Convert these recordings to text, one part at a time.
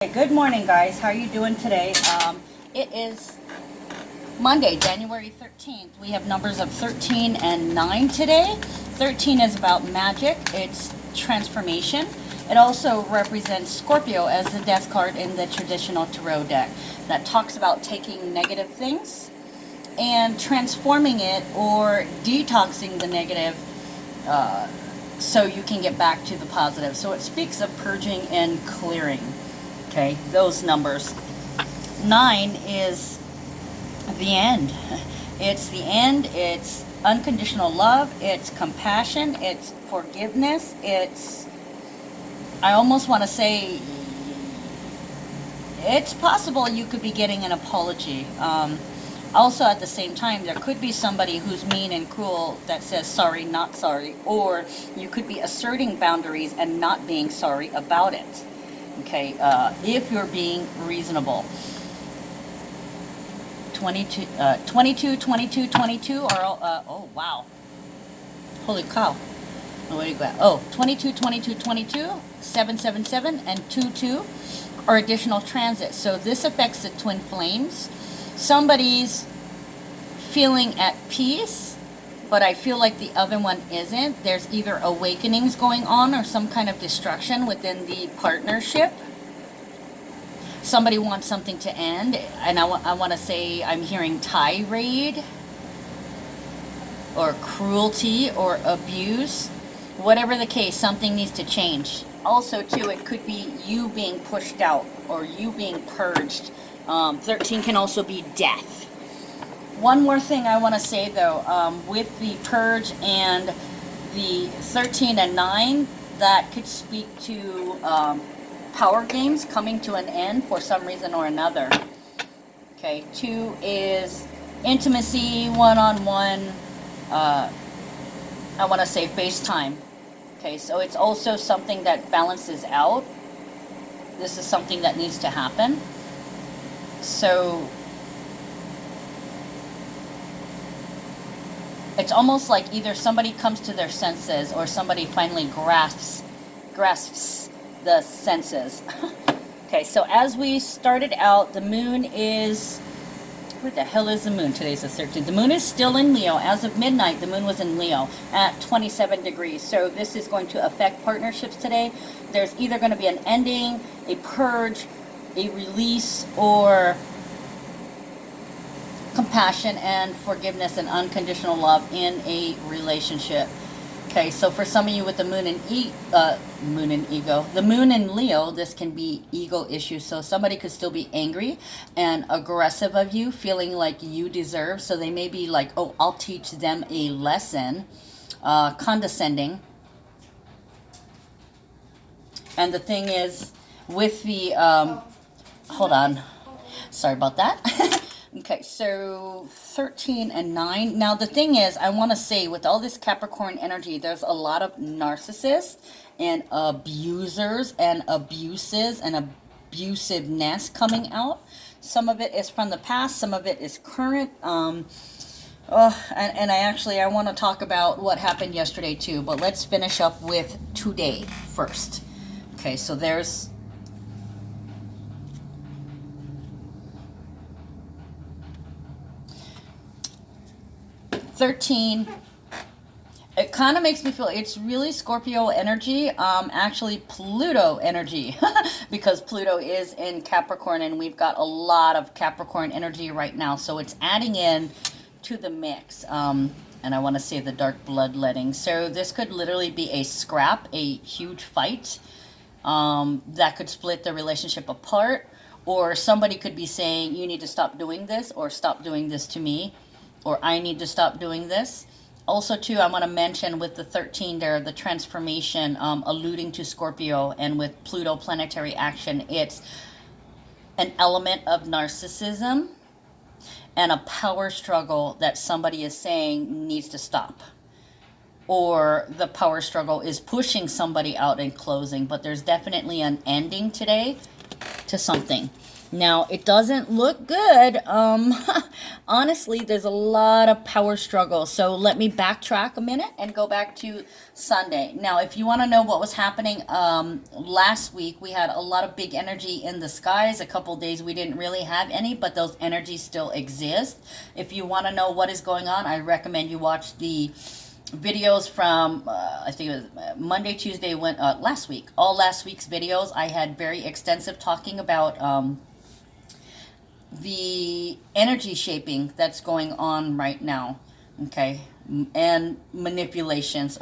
Hey, good morning, guys. How are you doing today? It is Monday, January 13th. We have numbers of 13 and 9 today. 13 is about magic. It's transformation. It also represents Scorpio as the death card in the traditional tarot deck. That talks about taking negative things and transforming it or detoxing the negative so you can get back to the positive. So it speaks of purging and clearing. Okay, those numbers. 9 is the end. It's the end. It's unconditional love. It's compassion. It's forgiveness. I almost want to say, it's possible you could be getting an apology. Also, at the same time, there could be somebody who's mean and cruel that says sorry, not sorry. Or you could be asserting boundaries and not being sorry about it. Okay, if you're being reasonable. 22, 22 are all, oh, wow. Holy cow. Oh, where do you go? Oh, 22, 777, and 22 are additional transits. So this affects the twin flames. Somebody's feeling at peace, but I feel like the other one isn't. There's either awakenings going on or some kind of destruction within the partnership. Somebody wants something to end, and I want to say I'm hearing tirade or cruelty or abuse. Whatever the case, something needs to change. Also, too, it could be you being pushed out or you being purged. 13 can also be death. One more thing I want to say, though, with the purge and the 13 and 9, that could speak to power games coming to an end for some reason or another. Okay, 2 is intimacy, one-on-one, I want to say FaceTime. Okay, so it's also something that balances out. This is something that needs to happen. So it's almost like either somebody comes to their senses or somebody finally grasps the senses. Okay, so as we started out, the moon is, where the hell is the moon? Today's the 13th. The moon is still in Leo. As of midnight, the moon was in Leo at 27 degrees. So this is going to affect partnerships today. There's either going to be an ending, a purge, a release, or compassion and forgiveness and unconditional love in a relationship. Okay, so for some of you with the moon in the moon in Leo, this can be ego issues. So somebody could still be angry and aggressive of you, feeling like you deserve. So they may be like, oh, I'll teach them a lesson, condescending. And the thing is, with the, hold on, sorry about that. Okay, so 13 and 9. Now, the thing is, I want to say with all this Capricorn energy, there's a lot of narcissists and abusers and abuses and abusiveness coming out. Some of it is from the past. Some of it is current. And I want to talk about what happened yesterday, too. But let's finish up with today first. Okay, so there's 13. It kind of makes me feel it's really Scorpio energy, actually Pluto energy, because Pluto is in Capricorn and we've got a lot of Capricorn energy right now, so it's adding in to the mix. And I want to say the dark bloodletting. So this could literally be a scrap, a huge fight that could split the relationship apart, or somebody could be saying you need to stop doing this, or stop doing this to me, or I need to stop doing this. Also, too, I want to mention with the 13 there, the transformation, alluding to Scorpio, and with Pluto planetary action, it's an element of narcissism and a power struggle that somebody is saying needs to stop. Or the power struggle is pushing somebody out and closing, but there's definitely an ending today to something. Now, it doesn't look good. Honestly, there's a lot of power struggle. So let me backtrack a minute and go back to Sunday. Now, if you want to know what was happening last week, we had a lot of big energy in the skies. A couple days we didn't really have any, but those energies still exist. If you want to know what is going on, I recommend you watch the videos from I think it was Monday, Tuesday, last week. All last week's videos, I had very extensive talking about the energy shaping that's going on right now, okay, and manipulations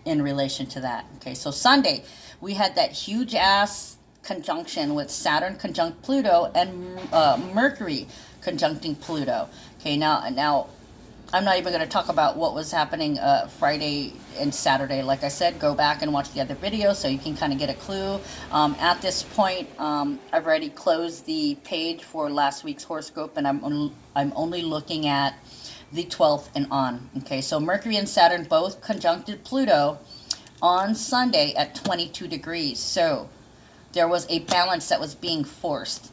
in relation to that. Okay, so Sunday we had that huge ass conjunction with Saturn conjunct Pluto and Mercury conjuncting Pluto. Okay, now I'm not even going to talk about what was happening Friday and Saturday. Like I said, go back and watch the other videos so you can kind of get a clue. At this point, I've already closed the page for last week's horoscope, and I'm only looking at the 12th and on. Okay, so Mercury and Saturn both conjuncted Pluto on Sunday at 22 degrees. So there was a balance that was being forced.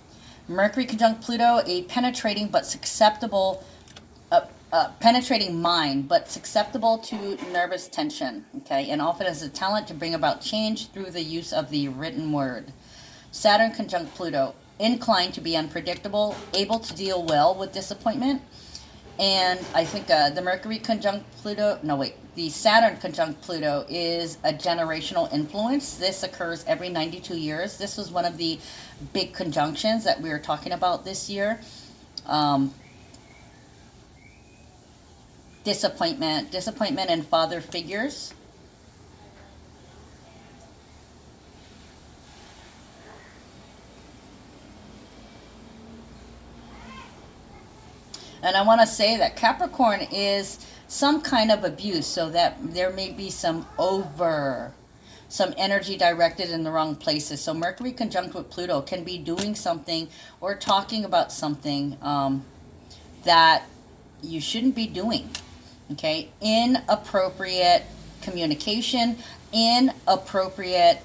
Mercury conjunct Pluto, a penetrating but susceptible penetrating mind, but susceptible to nervous tension, okay, and often has a talent to bring about change through the use of the written word. Saturn conjunct Pluto, inclined to be unpredictable, able to deal well with disappointment, and I think the Mercury conjunct Pluto, the Saturn conjunct Pluto is a generational influence. This occurs every 92 years. This was one of the big conjunctions that we were talking about this year. Disappointment in father figures. And I want to say that Capricorn is some kind of abuse, so that there may be some energy directed in the wrong places. So Mercury conjunct with Pluto can be doing something or talking about something that you shouldn't be doing. Okay, inappropriate communication, inappropriate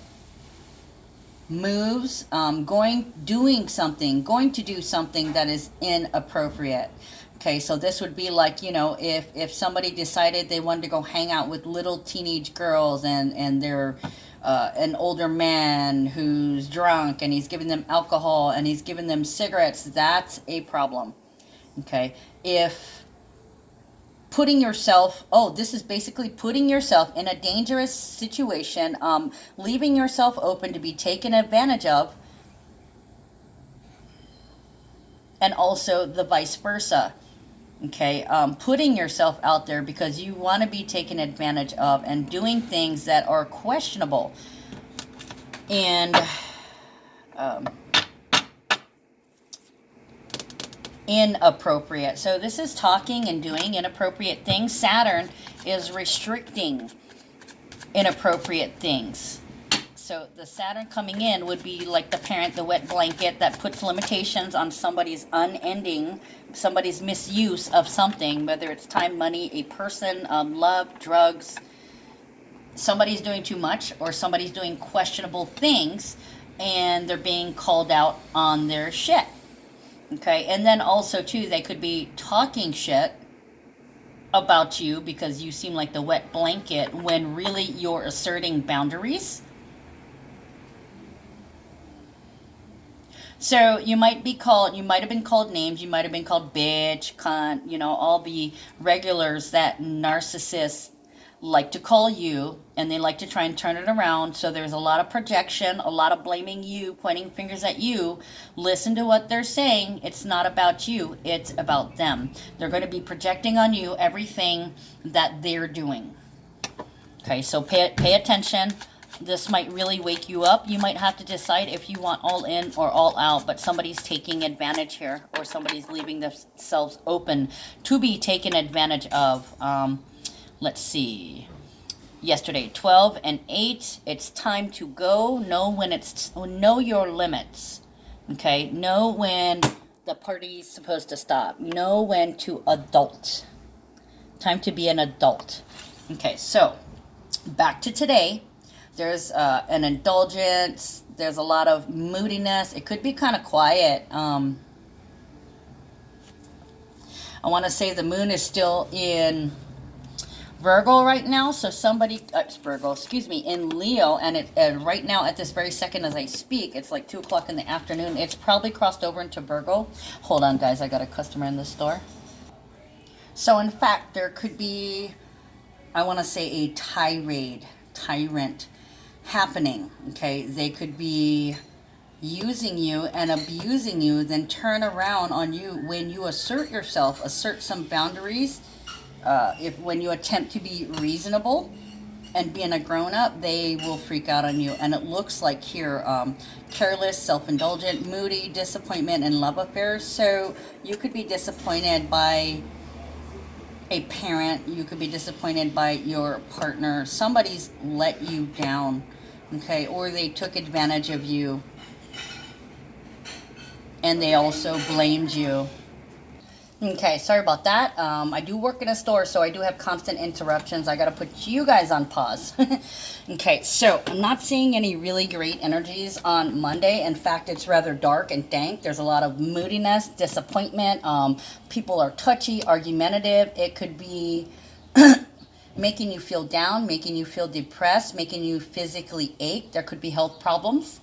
moves, going to do something that is inappropriate. Okay, so this would be like, if somebody decided they wanted to go hang out with little teenage girls and they're an older man who's drunk and he's giving them alcohol and he's giving them cigarettes, that's a problem. Okay, if this is basically putting yourself in a dangerous situation, leaving yourself open to be taken advantage of, and also the vice versa. Okay, putting yourself out there because you want to be taken advantage of and doing things that are questionable and inappropriate. So this is talking and doing inappropriate things. Saturn is restricting inappropriate things. So the Saturn coming in would be like the parent, the wet blanket that puts limitations on somebody's misuse of something, whether it's time, money, a person, love, drugs. Somebody's doing too much or somebody's doing questionable things and they're being called out on their shit. Okay, and then also too, they could be talking shit about you because you seem like the wet blanket when really you're asserting boundaries. So you might have been called names, you might have been called bitch, cunt, all the regulars that narcissists like to call you, and they like to try and turn it around. So there's a lot of projection, a lot of blaming you, pointing fingers at you. Listen to what they're saying. It's not about you, it's about them. They're going to be projecting on you everything that they're doing. Okay, so pay attention. This might really wake you up. You might have to decide if you want all in or all out, but somebody's taking advantage here, or somebody's leaving themselves open to be taken advantage of. Let's see. Yesterday, 12 and 8. It's time to go. Know your limits. Okay? Know when the party's supposed to stop. Know when to adult. Time to be an adult. Okay, so back to today. There's an indulgence. There's a lot of moodiness. It could be kind of quiet. I want to say the moon is still in Virgo right now, so somebody, Virgo, excuse me, in Leo, and right now at this very second as I speak, it's like 2 o'clock in the afternoon. It's probably crossed over into Virgo. Hold on, guys, I got a customer in the store. So in fact, there could be, I want to say, a tyrant happening, okay? They could be using you and abusing you, then turn around on you when you assert yourself, assert some boundaries. When you attempt to be reasonable and being a grown-up, they will freak out on you. And it looks like here, careless, self-indulgent, moody, disappointment, and love affairs. So you could be disappointed by a parent. You could be disappointed by your partner. Somebody's let you down, okay? Or they took advantage of you. And they also blamed you. Okay, sorry about that. I do work in a store, so I do have constant interruptions. I got to put you guys on pause. Okay, so I'm not seeing any really great energies on Monday. In fact, it's rather dark and dank. There's a lot of moodiness, disappointment. People are touchy, argumentative. It could be making you feel down, making you feel depressed, making you physically ache. There could be health problems.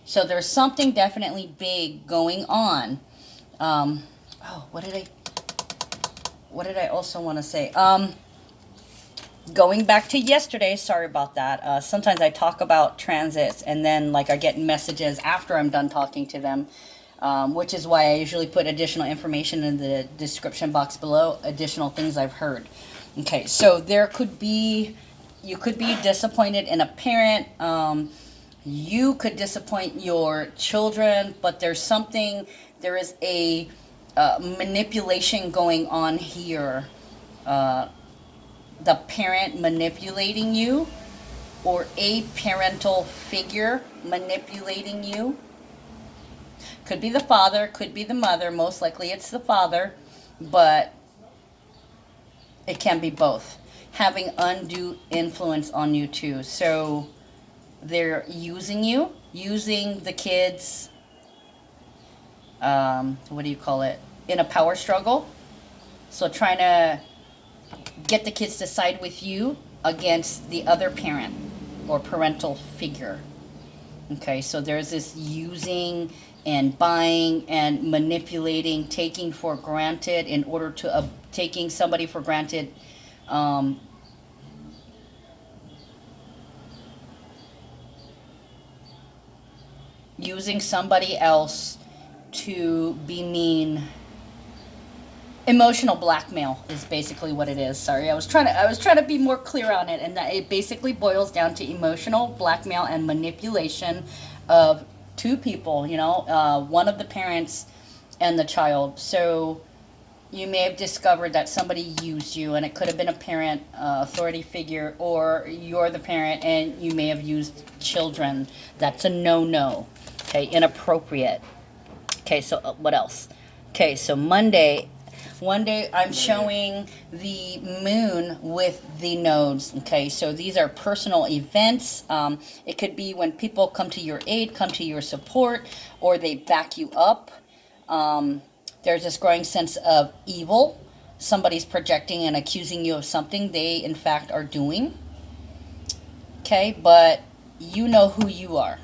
So there's something definitely big going on. Oh, what did I also want to say? Going back to yesterday, sorry about that. Sometimes I talk about transits and then like I get messages after I'm done talking to them, which is why I usually put additional information in the description box below, additional things I've heard. Okay, so you could be disappointed in a parent. You could disappoint your children, but there is a manipulation going on here. The parent manipulating you, or a parental figure manipulating you. Could be the father, could be the mother. Most likely it's the father, but it can be both. Having undue influence on you too. So they're using you, using the kids, what do you call it, in a power struggle. So trying to get the kids to side with you against the other parent or parental figure. Okay, so there's this using and buying and manipulating, taking for granted in order to, taking somebody for granted, using somebody else to be mean. Emotional blackmail is basically what it is. Sorry, I was trying to be more clear on it, and that it basically boils down to emotional blackmail and manipulation of two people, you know, one of the parents and the child. So you may have discovered that somebody used you, and it could have been a parent, authority figure, or you're the parent and you may have used children. That's a no-no. Okay, inappropriate. Okay, so what else? Okay, so Monday I'm showing the moon with the nodes. Okay, so these are personal events. It could be when people come to your aid, come to your support, or they back you up. There's this growing sense of evil. Somebody's projecting and accusing you of something they in fact are doing. Okay, but you know who you are.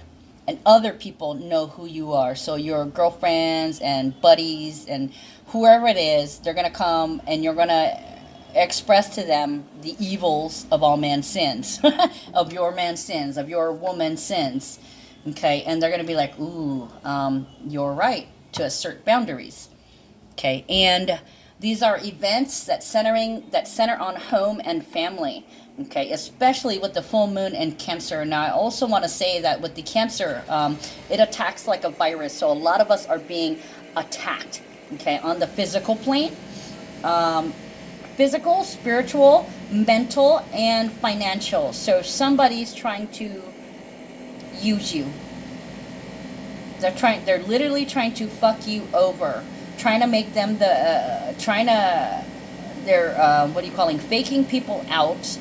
And other people know who you are. So your girlfriends and buddies and whoever it is, they're going to come and you're going to express to them the evils of all man's sins. Of your man's sins, of your woman's sins. Okay, and they're going to be like, ooh, you're right to assert boundaries. Okay, and these are events that center on home and family. Okay, especially with the full moon and Cancer. Now, I also want to say that with the Cancer, it attacks like a virus. So a lot of us are being attacked, okay, on the physical plane. Physical, spiritual, mental, and financial. So somebody's trying to use you. They're literally trying to fuck you over. Trying to make them they're, what do you call it, faking people out.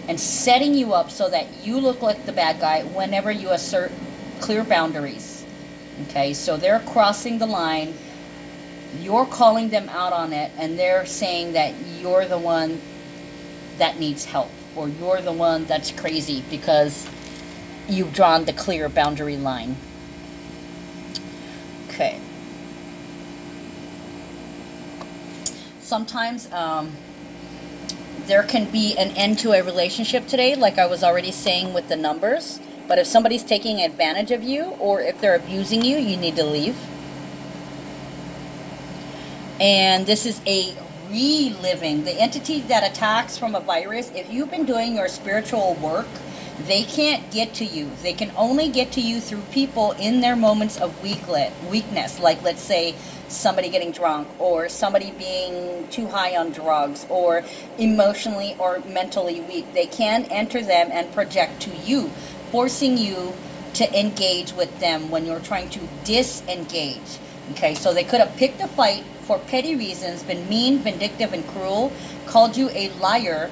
and setting you up so that you look like the bad guy whenever you assert clear boundaries. Okay, so they're crossing the line, you're calling them out on it, and they're saying that you're the one that needs help, or you're the one that's crazy because you've drawn the clear boundary line. Okay. Sometimes there can be an end to a relationship today, like I was already saying with the numbers. But if somebody's taking advantage of you, or if they're abusing you, you need to leave. And this is a reliving. The entity that attacks from a virus, if you've been doing your spiritual work, they can't get to you. They can only get to you through people in their moments of weakness. Like, let's say, somebody getting drunk, or somebody being too high on drugs, or emotionally or mentally weak. They can enter them and project to you, forcing you to engage with them when you're trying to disengage. Okay, so they could have picked a fight for petty reasons, been mean, vindictive, and cruel, called you a liar.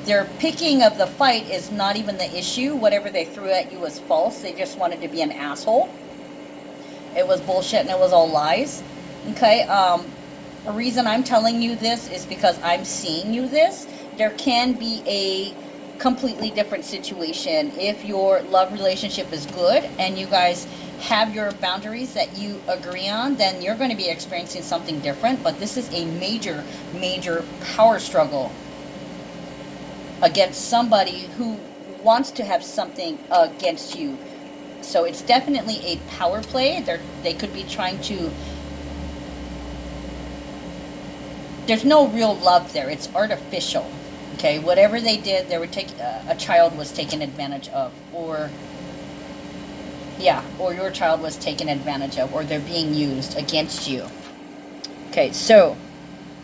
Their picking of the fight is not even the issue. Whatever they threw at you was false. They just wanted to be an asshole. It was bullshit and it was all lies. Okay, the reason I'm telling you this is because I'm seeing you this. There can be a completely different situation. If your love relationship is good and you guys have your boundaries that you agree on, then you're going to be experiencing something different. But this is a major, major power struggle against somebody who wants to have something against you. So it's definitely a power play. They could be trying to... There's no real love there. It's artificial. Okay, whatever they did, they were a child was taken advantage of, or your child was taken advantage of, or they're being used against you. Okay, so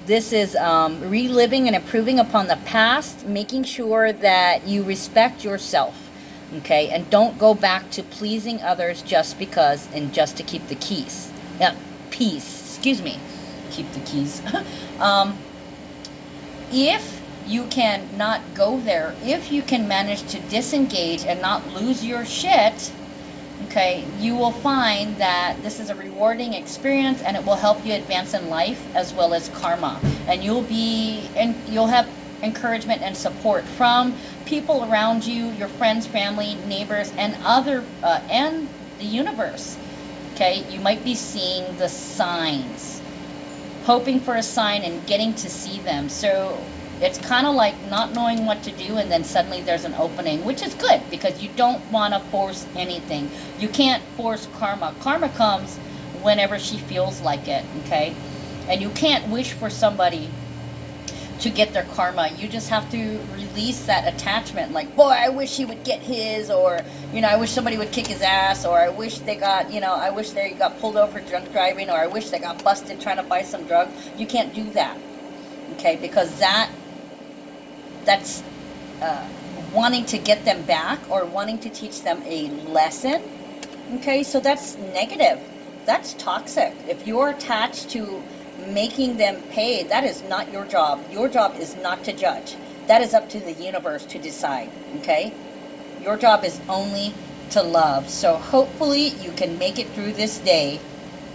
this is reliving and improving upon the past, making sure that you respect yourself. Okay, and don't go back to pleasing others just because and just to keep the keys. Peace. Excuse me. Keep the keys. If you can not go there, if you can manage to disengage and not lose your shit, okay, you will find that this is a rewarding experience and it will help you advance in life as well as karma. And you'll have encouragement and support from people around you, your friends, family, neighbors, and and the universe. Okay, you might be seeing the signs, hoping for a sign and getting to see them. So it's kind of like not knowing what to do, and then suddenly there's an opening, which is good because you don't want to force anything. You can't force karma. Karma comes whenever she feels like it, okay? And you can't wish for somebody to get their karma. You just have to release that attachment. Like, boy, I wish he would get his, or, I wish somebody would kick his ass, or I wish they got, I wish they got pulled over for drunk driving, or I wish they got busted trying to buy some drugs. You can't do that, okay? Because that's wanting to get them back or wanting to teach them a lesson, okay? So that's negative. That's toxic. If you're attached to making them pay, that is not your job. Your job is not to judge. That is up to the universe to decide, okay? Your job is only to love. So hopefully you can make it through this day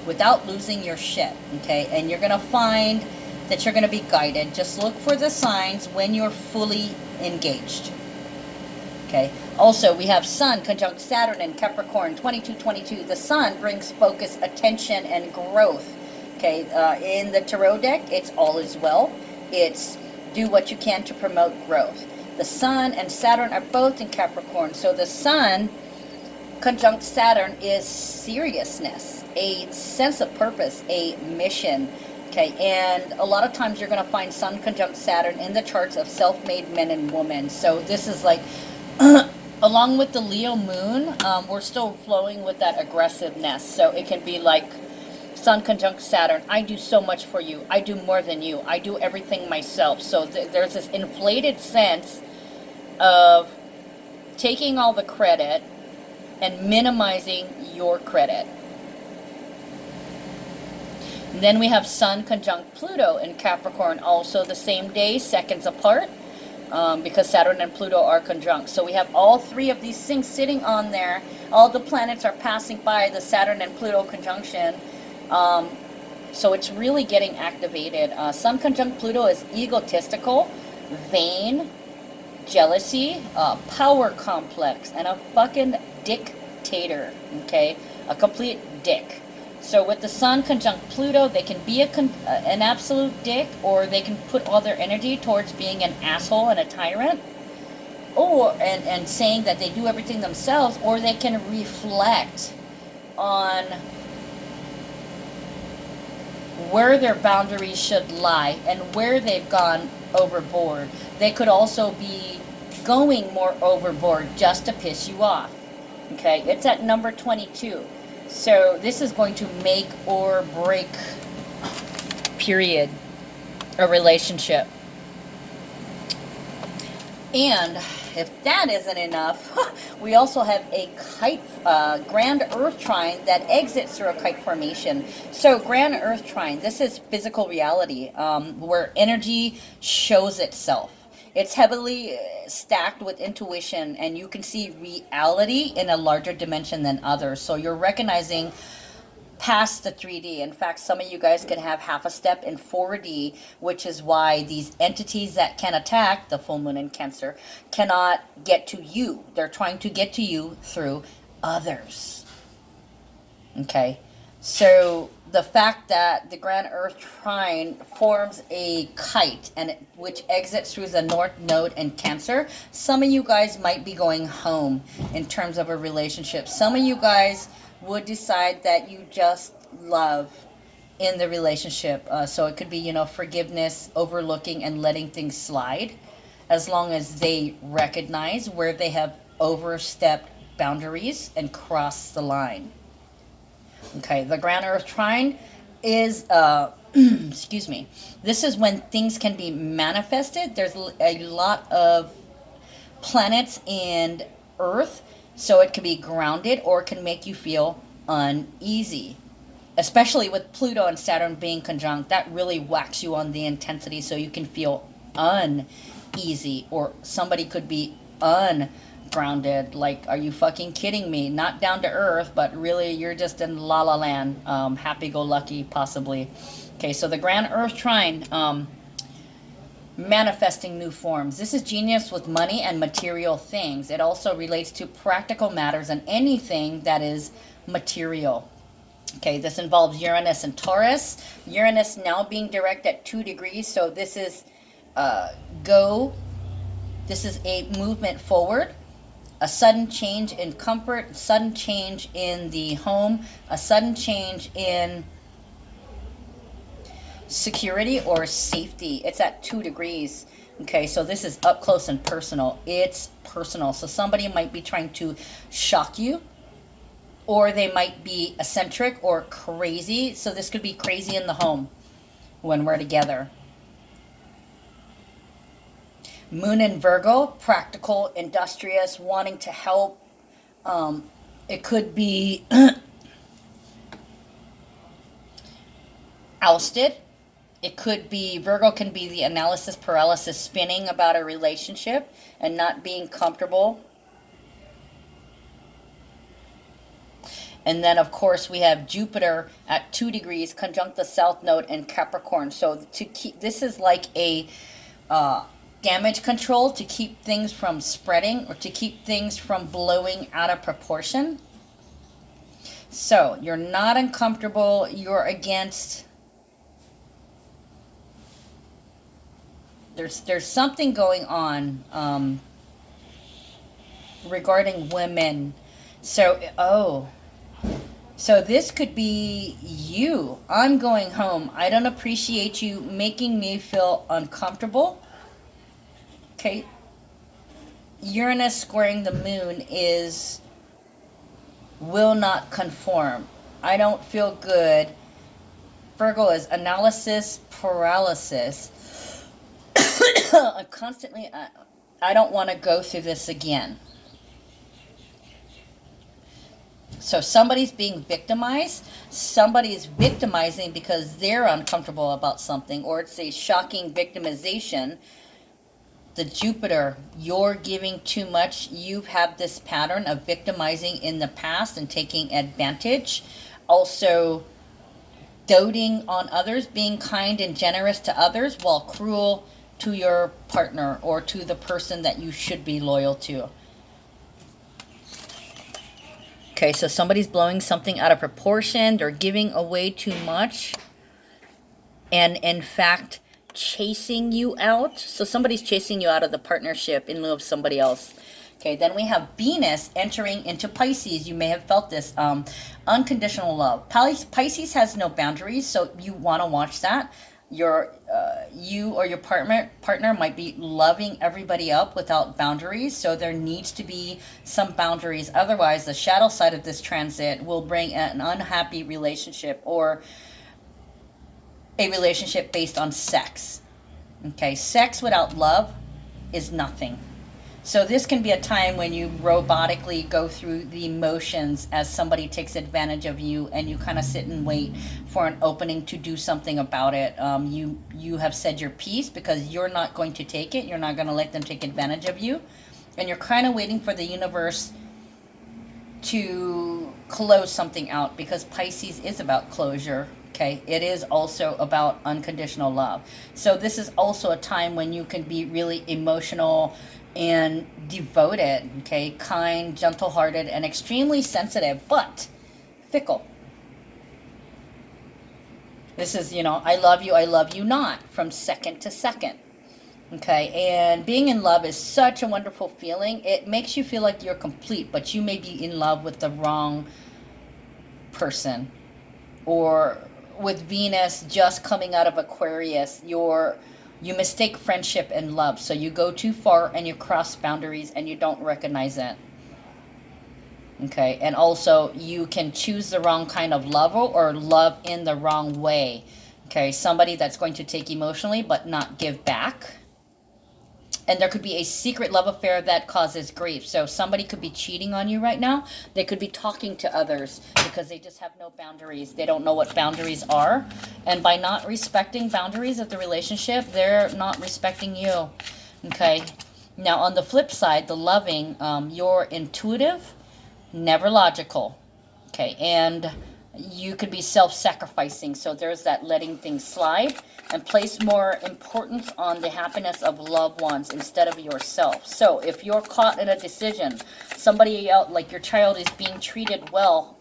without losing your shit, okay? And you're going to find that you're going to be guided. Just look for the signs when you're fully engaged, okay? Also, we have Sun conjunct Saturn in Capricorn, 2222. The Sun brings focus, attention, and growth. Okay, in the tarot deck, it's all is well. It's do what you can to promote growth. The Sun and Saturn are both in Capricorn. So the Sun conjunct Saturn is seriousness, a sense of purpose, a mission. Okay, and a lot of times you're going to find Sun conjunct Saturn in the charts of self-made men and women. So this is like, along with the Leo moon, we're still flowing with that aggressiveness. So it can be like, Sun conjunct Saturn, I do so much for you. I do more than you. I do everything myself. So there's this inflated sense of taking all the credit and minimizing your credit. And then we have Sun conjunct Pluto in Capricorn, also the same day, seconds apart. because Saturn and Pluto are conjunct. So we have all three of these things sitting on there. All the planets are passing by the Saturn and Pluto conjunction. So it's really getting activated. Sun conjunct Pluto is egotistical, vain, jealousy, power complex, and a fucking dictator. Okay? A complete dick. So with the Sun conjunct Pluto, they can be an absolute dick, or they can put all their energy towards being an asshole and a tyrant, or and saying that they do everything themselves, or they can reflect on where their boundaries should lie and where they've gone overboard. They could also be going more overboard just to piss you off. Okay, it's at number 22. So this is going to make or break, period, a relationship. And if that isn't enough, we also have a kite, grand earth trine that exits through a kite formation. So grand earth trine, this is physical reality, where energy shows itself. It's heavily stacked with intuition, and you can see reality in a larger dimension than others. So you're recognizing past the 3D. In fact, some of you guys can have half a step in 4D, which is why these entities that can attack the full moon in Cancer cannot get to you. They're trying to get to you through others. Okay? So the fact that the grand earth trine forms a kite, and which exits through the north node in Cancer, some of you guys might be going home in terms of a relationship. Some of you guys would decide that you just love in the relationship. So it could be, you know, forgiveness, overlooking, and letting things slide, as long as they recognize where they have overstepped boundaries and crossed the line. Okay, the grand earth trine is, excuse me, this is when things can be manifested. There's a lot of planets in Earth, so it can be grounded or it can make you feel uneasy. Especially with Pluto and Saturn being conjunct, that really whacks you on the intensity, so you can feel uneasy, or somebody could be ungrounded. Like, are you fucking kidding me? Not down to earth, but really you're just in la la land, happy-go-lucky possibly. Okay, so the grand earth trine, manifesting new forms. This is genius with money and material things. It also relates to practical matters and anything that is material. Okay, this involves Uranus and Taurus. Uranus now being direct at 2 degrees, so this is this is a movement forward, a sudden change in comfort, sudden change in the home, a sudden change in security or safety. It's at 2 degrees. Okay, so this is up close and personal. It's personal. So somebody might be trying to shock you, or they might be eccentric or crazy. So this could be crazy in the home when we're together. Moon in Virgo, practical, industrious, wanting to help. It could be ousted. It could be, Virgo can be the analysis paralysis, spinning about a relationship and not being comfortable. And then, of course, we have Jupiter at 2 degrees, conjunct the south node in Capricorn. So to keep, this is like a damage control, to keep things from spreading or to keep things from blowing out of proportion. So you're not uncomfortable. You're against... There's something going on regarding women. So, so this could be you. I'm going home. I don't appreciate you making me feel uncomfortable. Okay. Uranus squaring the moon is will not conform. I don't feel good. Virgo is analysis paralysis. Constantly, I don't want to go through this again. So somebody's being victimized. Somebody's victimizing because they're uncomfortable about something, or it's a shocking victimization. the Jupiter, you're giving too much. You've had this pattern of victimizing in the past and taking advantage. Also, doting on others, being kind and generous to others while cruel to your partner or to the person that you should be loyal to. Okay, so somebody's blowing something out of proportion. They're giving away too much. And in fact, chasing you out. So somebody's chasing you out of the partnership in lieu of somebody else. Okay, then we have Venus entering into Pisces. You may have felt this. Unconditional love. Pisces has no boundaries, so you want to watch that. You or your partner might be loving everybody up without boundaries, so there needs to be some boundaries. Otherwise, the shadow side of this transit will bring an unhappy relationship or a relationship based on sex. Okay, sex without love is nothing. So this can be a time when you robotically go through the emotions as somebody takes advantage of you, and you kind of sit and wait for an opening to do something about it. You have said your piece because you're not going to take it. You're not going to let them take advantage of you. And you're kind of waiting for the universe to close something out, because Pisces is about closure. Okay, it is also about unconditional love. So this is also a time when you can be really emotional and devoted, okay, kind, gentle-hearted, and extremely sensitive, but fickle. This is, I love you not, from second to second. Okay, and being in love is such a wonderful feeling. It makes you feel like you're complete, but you may be in love with the wrong person. Or with Venus just coming out of Aquarius, you mistake friendship and love. So you go too far and you cross boundaries and you don't recognize it. Okay, and also you can choose the wrong kind of love or love in the wrong way. Okay, somebody that's going to take emotionally but not give back. And there could be a secret love affair that causes grief. So somebody could be cheating on you right now. They could be talking to others because they just have no boundaries. They don't know what boundaries are. And by not respecting boundaries of the relationship, they're not respecting you. Okay. Now on the flip side, the loving, you're intuitive, never logical. Okay. And you could be self-sacrificing. So there's that letting things slide, and place more importance on the happiness of loved ones instead of yourself. So if you're caught in a decision, somebody else, like your child, is being treated well,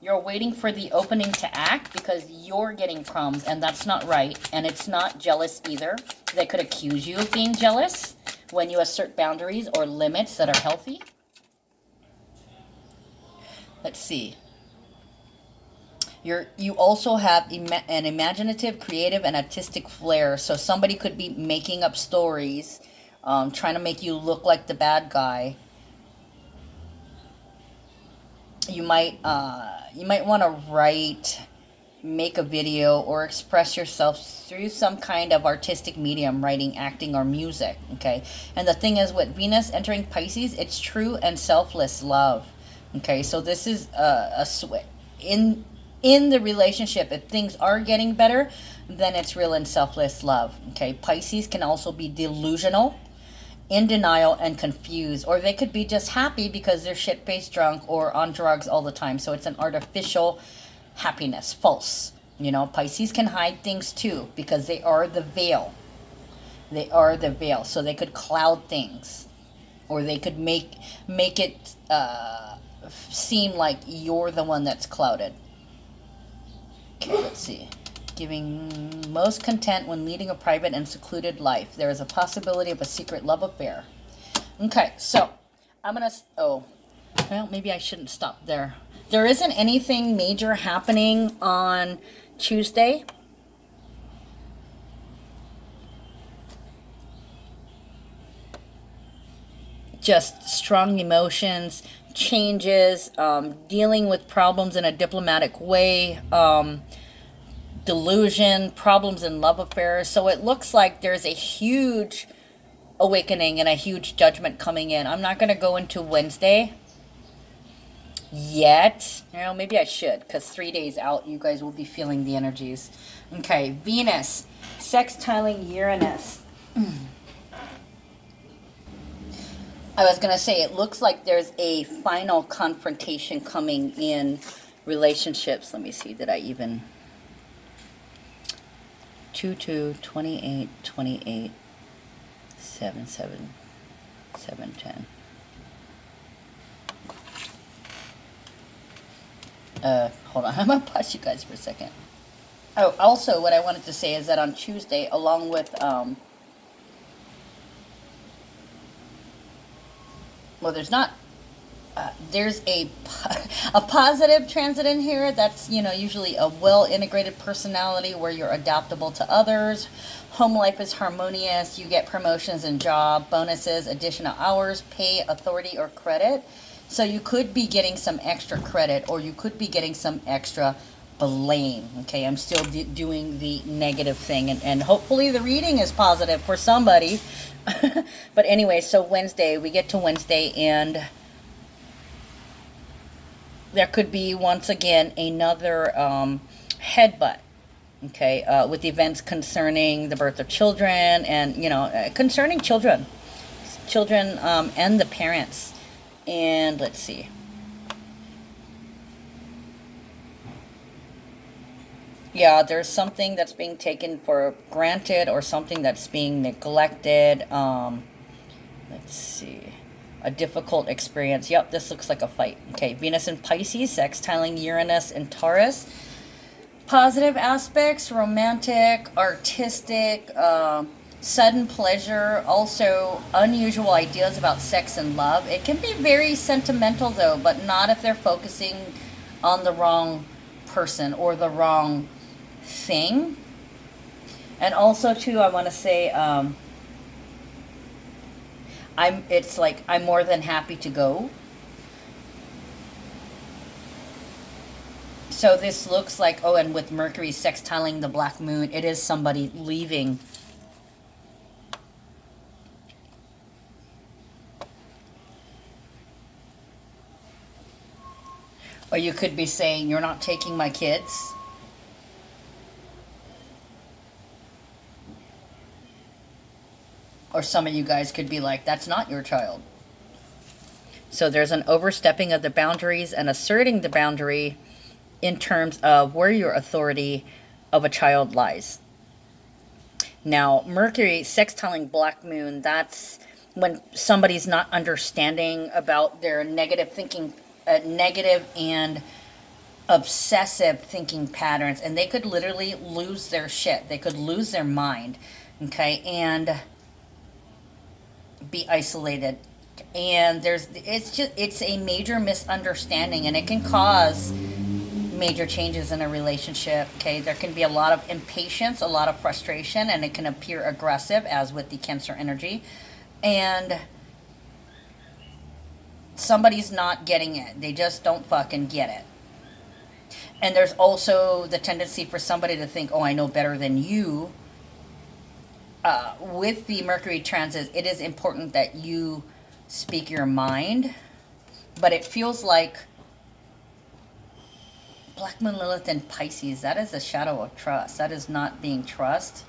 you're waiting for the opening to act because you're getting crumbs, and that's not right. And it's not jealous either. They could accuse you of being jealous when you assert boundaries or limits that are healthy. Let's see. You also have an imaginative, creative, and artistic flair. So somebody could be making up stories, trying to make you look like the bad guy. You might want to write, make a video, or express yourself through some kind of artistic medium, writing, acting, or music. Okay, and the thing is, with Venus entering Pisces, it's true and selfless love. Okay, so this is a switch in the relationship. If things are getting better, then it's real and selfless love. Okay, Pisces can also be delusional, in denial, and confused. Or they could be just happy because they're shit-faced drunk or on drugs all the time. So it's an artificial happiness, false. Pisces can hide things too because they are the veil. They are the veil. So they could cloud things. Or they could make it seem like you're the one that's clouded. Okay, let's see. Giving most content when leading a private and secluded life. There is a possibility of a secret love affair. Okay, so I'm going to... well, maybe I shouldn't stop there. There isn't anything major happening on Tuesday. Just strong emotions, changes, dealing with problems in a diplomatic way, delusion, problems in love affairs. So it looks like there's a huge awakening and a huge judgment coming in. I'm not going to go into Wednesday yet. Maybe I should, because 3 days out, you guys will be feeling the energies. Okay, Venus, sextiling Uranus. I was going to say, it looks like there's a final confrontation coming in relationships. Let me see, did I even... 2, 2, 28, 28, 7, 7, 7, 10. Hold on, I'm going to pause you guys for a second. Oh, also, what I wanted to say is that on Tuesday, along with... well, there's not... there's a positive transit in here that's, you know, usually a well-integrated personality where you're adaptable to others. Home life is harmonious. You get promotions and job bonuses, additional hours, pay, authority, or credit. So you could be getting some extra credit, or you could be getting some extra blame. Okay, I'm still doing the negative thing, and hopefully the reading is positive for somebody. But anyway, so Wednesday, we get to Wednesday, and there could be, once again, another headbutt, okay, with events concerning the birth of children and, you know, concerning children and the parents. And let's see. Yeah, there's something that's being taken for granted or something that's being neglected. Let's see. A difficult experience. Yep, this looks like a fight. Okay, Venus in Pisces, sextiling Uranus and Taurus. Positive aspects, romantic, artistic, sudden pleasure, also unusual ideas about sex and love. It can be very sentimental though, but not if they're focusing on the wrong person or the wrong thing. And also too, I want to say, it's like, I'm more than happy to go. So this looks like, oh, and with Mercury sextiling the black moon, it is somebody leaving. Or you could be saying, you're not taking my kids. Or some of you guys could be like, that's not your child. So there's an overstepping of the boundaries and asserting the boundary in terms of where your authority of a child lies. Now, Mercury sextiling black moon, that's when somebody's not understanding about their negative thinking, negative and obsessive thinking patterns, and they could literally lose their shit. They could lose their mind, okay, and be isolated. And it's a major misunderstanding, and it can cause major changes in a relationship. Okay, there can be a lot of impatience, a lot of frustration, and it can appear aggressive, as with the Cancer energy. And somebody's not getting it. They just don't fucking get it. And there's also the tendency for somebody to think, oh, I know better than you. With the Mercury transit, it is important that you speak your mind, but it feels like Black Moon Lilith in Pisces, that is a shadow of trust. That is not being trust.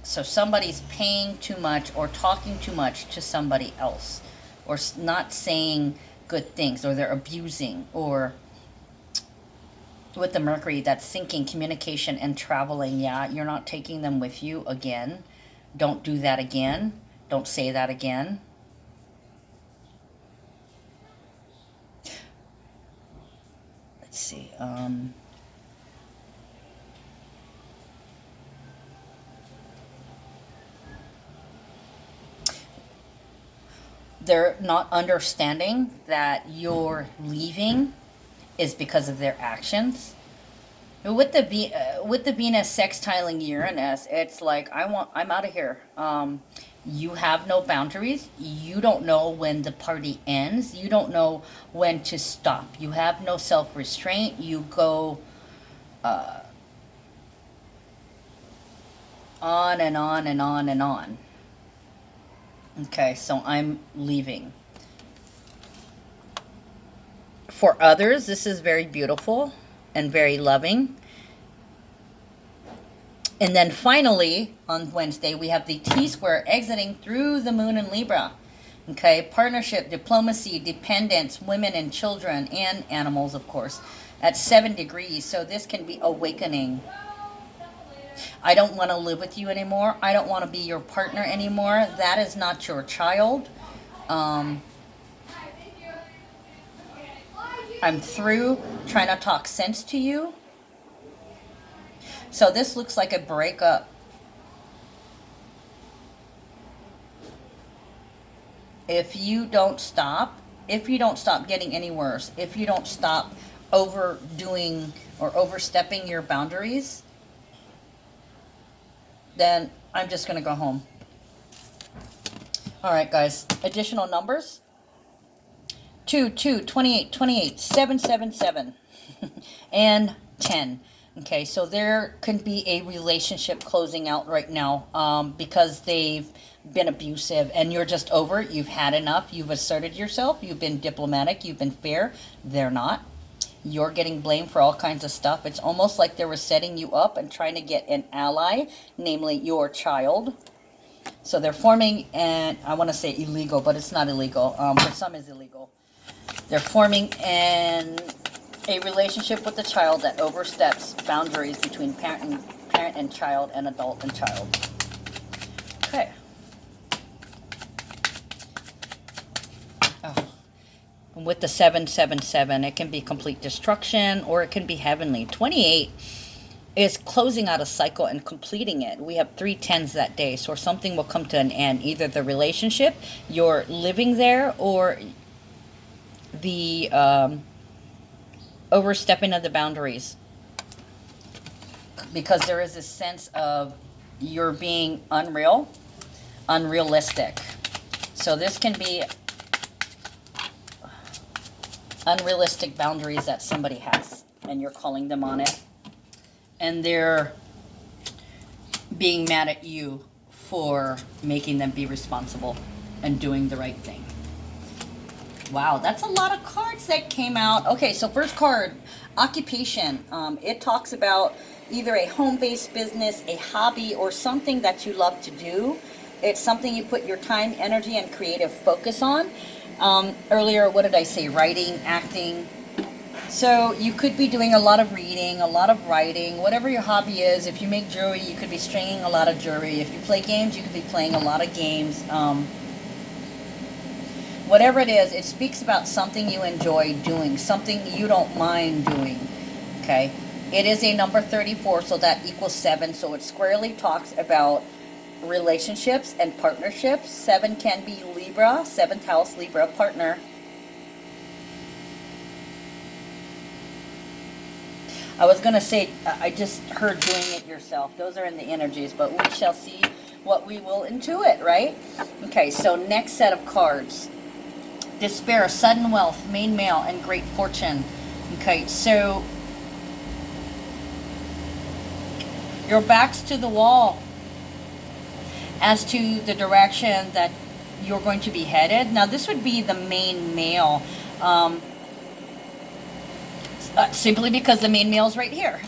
So somebody's paying too much or talking too much to somebody else, or not saying good things, or they're abusing, or with the Mercury, that's sinking communication and traveling. Yeah, you're not taking them with you again. Don't do that again. Don't say that again. Let's see. They're not understanding that you're leaving is because of their actions. With the Venus sextiling Uranus, it's like, I'm out of here. You have no boundaries. You don't know when the party ends. You don't know when to stop. You have no self-restraint. You go on and on and on and on. Okay, so I'm leaving. For others, this is very beautiful and very loving. And then finally, on Wednesday, we have the T-square exiting through the moon in Libra. Okay, partnership, diplomacy, dependence, women and children, and animals, of course, at 7 degrees. So this can be awakening. I don't want to live with you anymore. I don't want to be your partner anymore. That is not your child. I'm through trying to talk sense to you. So this looks like a breakup. If you don't stop getting any worse, if you don't stop overdoing or overstepping your boundaries, then I'm just going to go home. All right, guys. Additional numbers. 2, 2, 28, 28, 7, 7, 7, and 10. Okay, so there can be a relationship closing out right now because they've been abusive and you're just over it. You've had enough. You've asserted yourself. You've been diplomatic. You've been fair. They're not. You're getting blamed for all kinds of stuff. It's almost like they were setting you up and trying to get an ally, namely your child. So they're forming, and I want to say illegal, but it's not illegal. For some is illegal. They're forming a relationship with the child that oversteps boundaries between parent and child and adult and child. Okay. Oh. With the 777, it can be complete destruction or it can be heavenly. 28 is closing out a cycle and completing it. We have 3 10s that day, so something will come to an end. Either the relationship, you're living there, or the overstepping of the boundaries. Because there is this sense of you're being unrealistic. So this can be unrealistic boundaries that somebody has, and you're calling them on it. And they're being mad at you for making them be responsible and doing the right thing. Wow, that's a lot of cards that came out. Okay, so first card, occupation. It talks about either a home-based business, a hobby, or something that you love to do. It's something you put your time, energy, and creative focus on. Earlier, what did I say? Writing, acting. So you could be doing a lot of reading, a lot of writing, whatever your hobby is. If you make jewelry, you could be stringing a lot of jewelry. If you play games, you could be playing a lot of games. Whatever it is, it speaks about something you enjoy doing, something you don't mind doing. Okay? It is a number 34, so that equals 7. So it squarely talks about relationships and partnerships. 7 can be Libra, 7th house, Libra, partner. I was going to say, I just heard doing it yourself. Those are in the energies, but we shall see what we will intuit, right? Okay, so next set of cards. Despair, sudden wealth, main male, and great fortune. Okay, so your back's to the wall as to the direction that you're going to be headed. Now, this would be the main male. Simply because the main male is right here.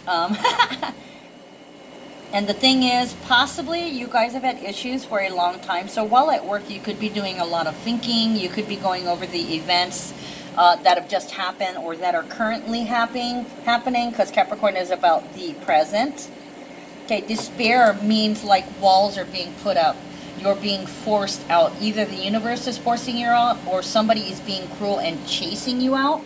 And the thing is, possibly you guys have had issues for a long time. So while at work, you could be doing a lot of thinking. You could be going over the events that have just happened or that are currently happening. Because Capricorn is about the present. Okay, despair means like walls are being put up. You're being forced out. Either the universe is forcing you out or somebody is being cruel and chasing you out.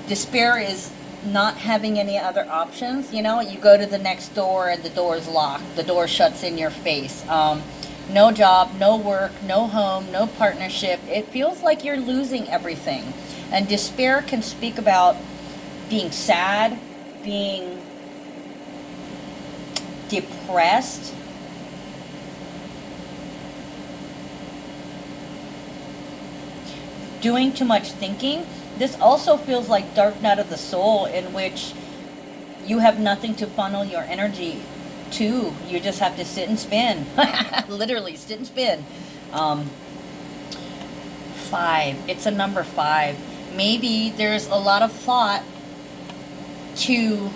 Despair is not having any other options. You know, you go to the next door and the door is locked. The door shuts in your face. No job, no work, no home, no partnership. It feels like you're losing everything. And despair can speak about being sad, being depressed, doing too much thinking. This also feels like dark night of the soul, in which you have nothing to funnel your energy to. You just have to sit and spin. Literally, sit and spin. 5. It's a number 5. Maybe there's a lot of thought to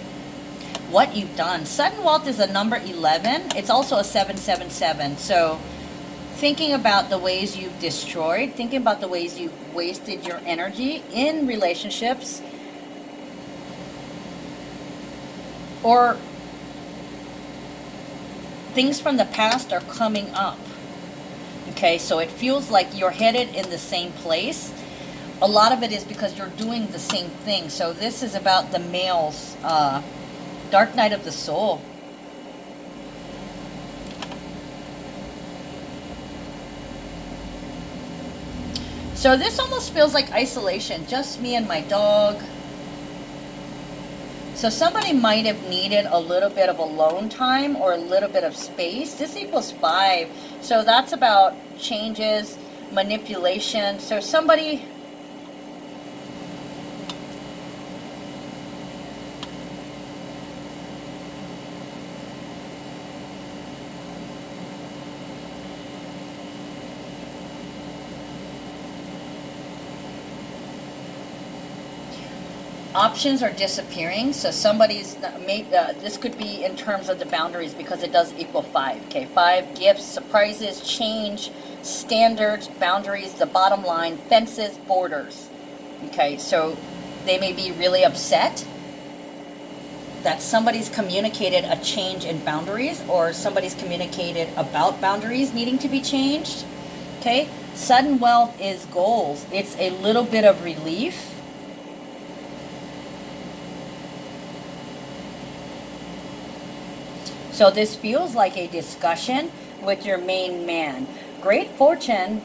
what you've done. Sudden wealth is a number 11. It's also a 777. So thinking about the ways you've destroyed, thinking about the ways you've wasted your energy in relationships, or things from the past are coming up. Okay, so it feels like you're headed in the same place. A lot of it is because you're doing the same thing. So this is about the male's dark night of the soul. So this almost feels like isolation, just me and my dog. So somebody might have needed a little bit of alone time or a little bit of space. This equals 5. So that's about changes, manipulation. So somebody... options are disappearing. So somebody's made this could be in terms of the boundaries, because it does equal 5. Okay, 5, gifts, surprises, change, standards, boundaries, the bottom line, fences, borders. Okay, so they may be really upset that somebody's communicated a change in boundaries, or somebody's communicated about boundaries needing to be changed. Okay, sudden wealth is goals. It's a little bit of relief. So this feels like a discussion with your main man. Great fortune.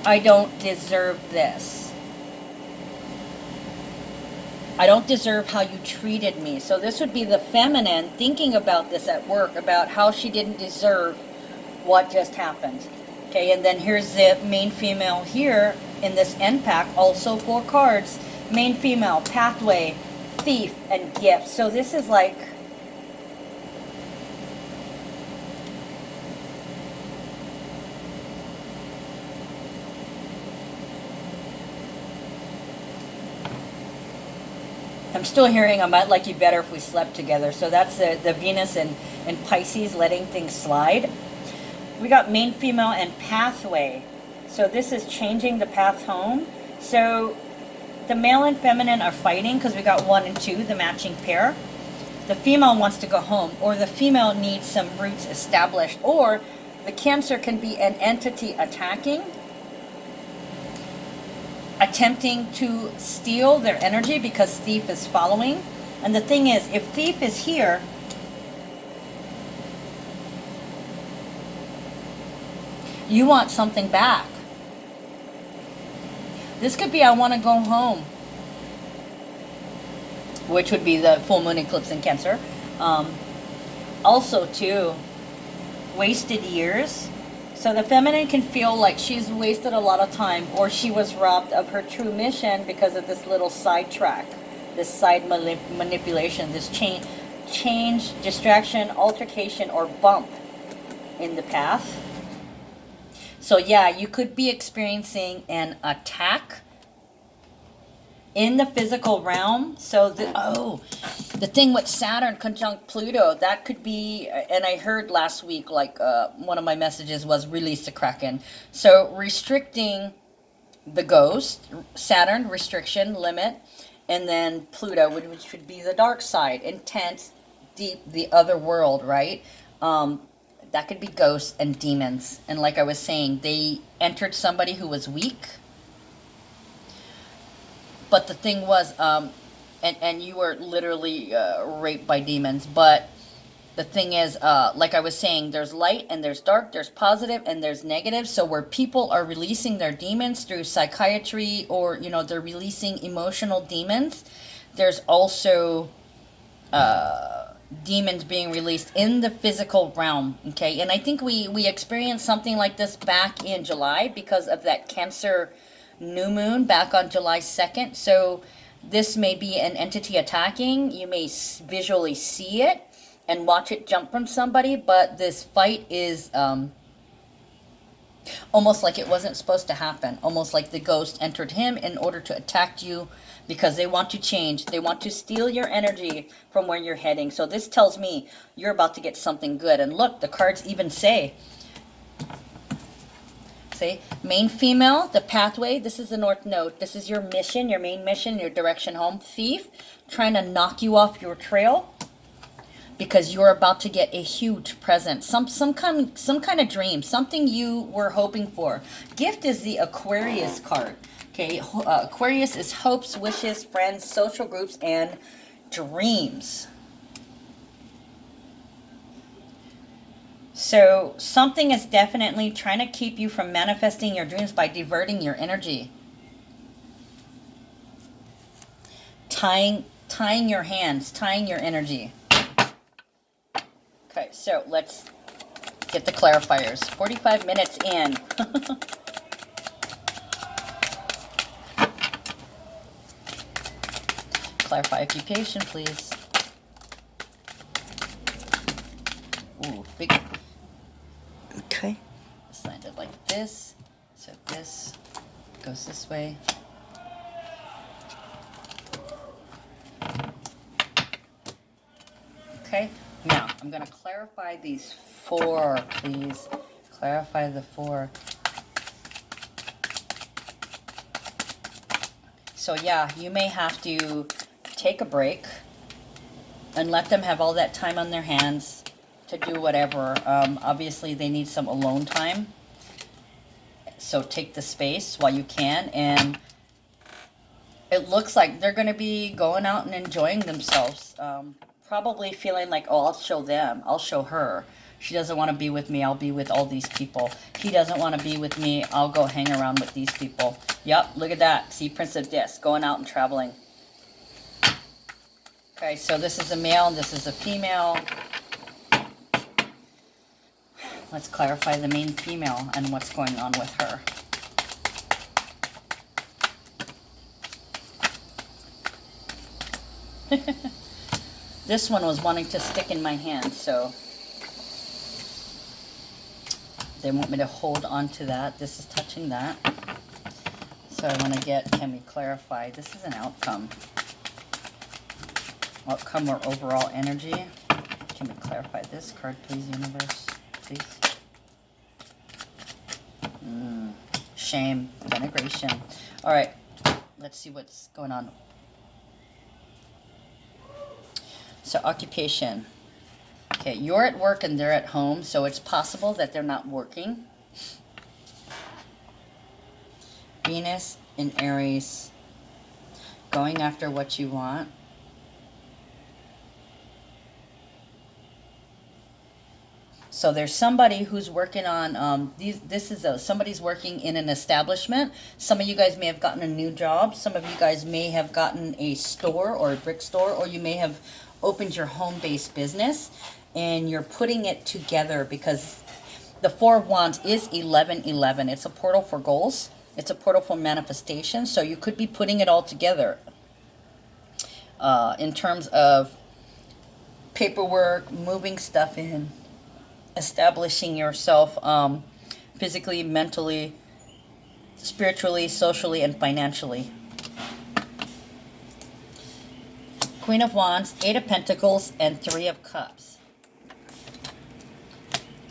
I don't deserve this. I don't deserve how you treated me. So this would be the feminine thinking about this at work, about how she didn't deserve what just happened. Okay, and then here's the main female here in this end pack, also 4 cards. Main female, pathway, thief, and gift. So this is like... I'm still hearing, I might like you better if we slept together. So that's the Venus and Pisces letting things slide. We got main female and pathway. So this is changing the path home. So the male and feminine are fighting because we got 1 and 2, the matching pair. The female wants to go home, or the female needs some roots established, or the Cancer can be an entity attacking, attempting to steal their energy because thief is following. And the thing is, if thief is here, you want something back. This could be, I want to go home, which would be the full moon eclipse in Cancer. Also too, wasted years. So the feminine can feel like she's wasted a lot of time, or she was robbed of her true mission because of this little sidetrack, this side manipulation, this change, distraction, altercation, or bump in the path. So yeah, you could be experiencing an attack in the physical realm. So the thing with Saturn conjunct Pluto, that could be, and I heard last week, like one of my messages was release the Kraken. So restricting the ghost, Saturn, restriction, limit, and then Pluto, which would be the dark side, intense, deep, the other world, right? That could be ghosts and demons. And like I was saying, they entered somebody who was weak. But the thing was, and you were literally raped by demons. But the thing is, like I was saying, there's light and there's dark, there's positive and there's negative. So where people are releasing their demons through psychiatry, or, you know, they're releasing emotional demons, there's also demons being released in the physical realm. Okay, and I think we experienced something like this back in July because of that Cancer new moon back on July 2nd. So this may be an entity attacking. You may visually see it and watch it jump from somebody, but this fight is Almost like it wasn't supposed to happen. Almost like the ghost entered him in order to attack you because they want to change. They want to steal your energy from where you're heading. So this tells me you're about to get something good. And look, the cards even say, main female, the pathway. This is the North Node. This is your mission, your main mission, your direction home. Thief, trying to knock you off your trail because you're about to get a huge present, some kind of dream, something you were hoping for. Gift is the Aquarius card. Okay, Aquarius is hopes, wishes, friends, social groups, and dreams. So something is definitely trying to keep you from manifesting your dreams by diverting your energy. Tying your hands, tying your energy. Okay, so let's get the clarifiers. 45 minutes in. Clarify occupation, please. Ooh, big. Okay. Just land it like this. So this goes this way. Okay. Now, I'm going to clarify these 4, please. Clarify the 4. So, yeah, you may have to take a break and let them have all that time on their hands to do whatever. Obviously, they need some alone time. So, take the space while you can. And it looks like they're going to be going out and enjoying themselves. Probably feeling like, oh, I'll show them. I'll show her. She doesn't want to be with me. I'll be with all these people. He doesn't want to be with me. I'll go hang around with these people. Yep, look at that. See, Prince of Disc, going out and traveling. Okay, so this is a male and this is a female. Let's clarify the main female and what's going on with her. This one was wanting to stick in my hand, so they want me to hold on to that. This is touching that. So I want to get, can we clarify? This is an outcome. Outcome or overall energy. Can we clarify this card, please, universe? Please. Shame, denigration. All right, let's see what's going on. So occupation. Okay, you're at work and they're at home, so it's possible that they're not working. Venus in Aries, going after what you want. So there's somebody who's working on somebody's working in an establishment. Some of you guys may have gotten a new job. Some of you guys may have gotten a store or a brick store, or you may have opened your home-based business and you're putting it together because the 4 of Wands is 1111. It's a portal for goals. It's a portal for manifestation. So you could be putting it all together in terms of paperwork, moving stuff in, establishing yourself physically, mentally, spiritually, socially, and financially. Queen of Wands, 8 of Pentacles, and 3 of Cups.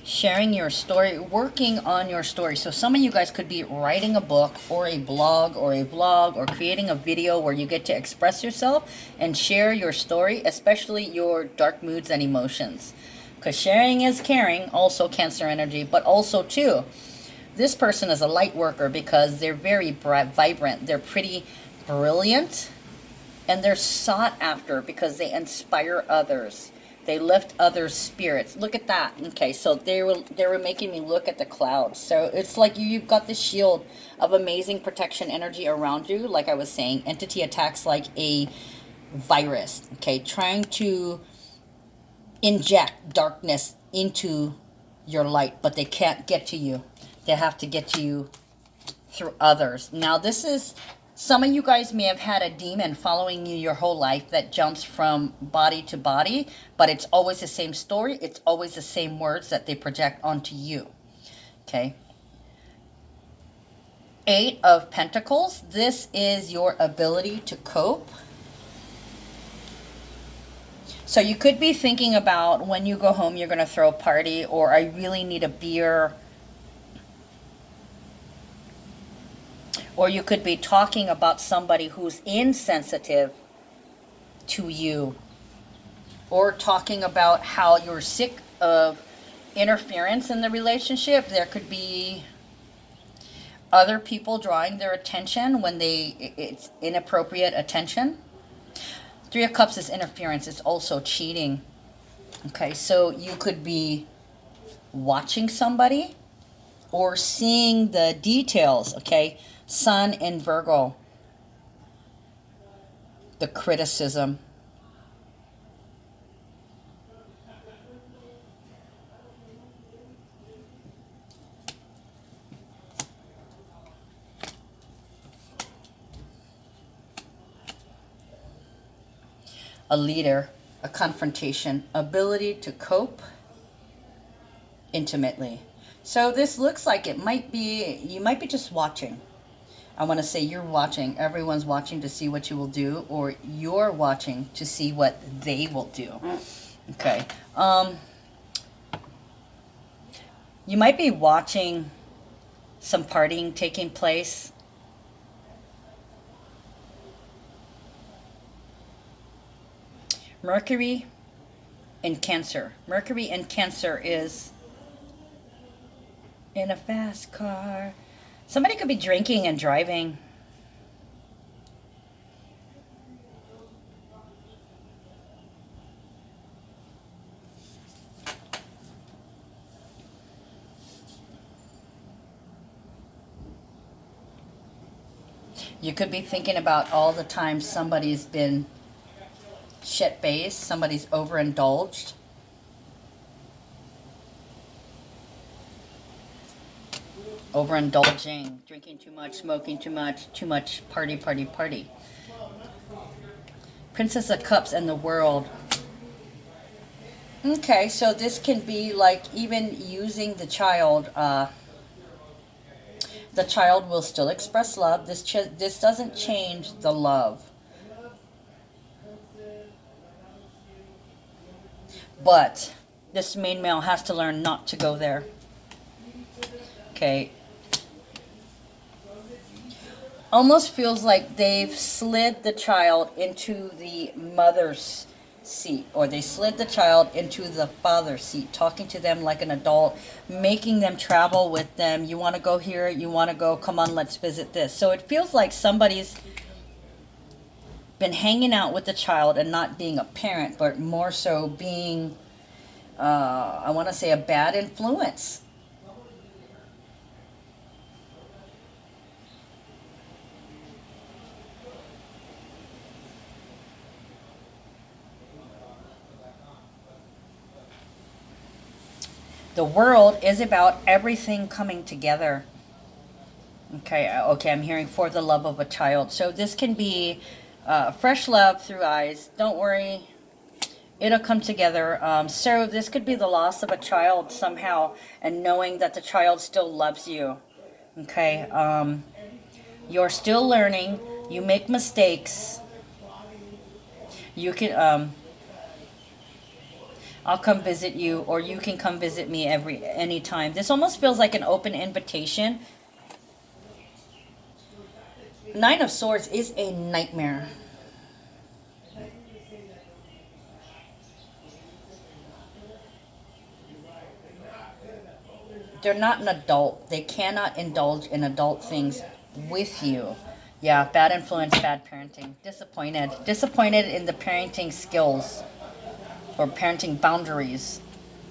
Sharing your story, working on your story. So some of you guys could be writing a book or a blog or a vlog or creating a video where you get to express yourself and share your story, especially your dark moods and emotions. Because sharing is caring, also Cancer energy, but also too, this person is a light worker because they're very bright, vibrant. They're pretty brilliant. And they're sought after because they inspire others. They lift others' spirits. Look at that. Okay, so they were making me look at the clouds. So it's like you've got this shield of amazing protection energy around you. Like I was saying, entity attacks like a virus. Okay, trying to inject darkness into your light, but they can't get to you. They have to get to you through others. Now this is, some of you guys may have had a demon following you your whole life that jumps from body to body, but it's always the same story. It's always the same words that they project onto you. Okay. Eight of Pentacles. This is your ability to cope. So you could be thinking about when you go home, you're going to throw a party, or I really need a beer. Or you could be talking about somebody who's insensitive to you. Or talking about how you're sick of interference in the relationship. There could be other people drawing their attention when it's inappropriate attention. Three of Cups is interference. It's also cheating. Okay, so you could be watching somebody or seeing the details. Okay, Sun in Virgo. The criticism. A leader, a confrontation, ability to cope intimately. So this looks like it might be, you might be just watching. I want to say you're watching. Everyone's watching to see what you will do, or you're watching to see what they will do. Okay. You might be watching some partying taking place. Mercury in Cancer. Mercury in Cancer is in a fast car. Somebody could be drinking and driving. You could be thinking about all the times somebody's been shit-faced, somebody's overindulged. Overindulging, drinking too much, smoking too much, party. Princess of Cups and the World. Okay, so this can be like even using the child. The child will still express love. This doesn't change the love. But this main male has to learn not to go there. Okay. Almost feels like they've slid the child into the mother's seat, or they slid the child into the father's seat, talking to them like an adult, making them travel with them. You want to go here, you want to go, come on, let's visit this. So it feels like somebody's been hanging out with the child and not being a parent, but more so being, I want to say, a bad influence. The World is about everything coming together. Okay, I'm hearing for the love of a child. So this can be fresh love through eyes. Don't worry, it'll come together. So this could be the loss of a child somehow, and knowing that the child still loves you. Okay, you're still learning. You make mistakes. You can, I'll come visit you, or you can come visit me anytime. This almost feels like an open invitation. Nine of Swords is a nightmare. They're not an adult. They cannot indulge in adult things with you. Yeah, bad influence, bad parenting. Disappointed. Disappointed in the parenting skills, or parenting boundaries,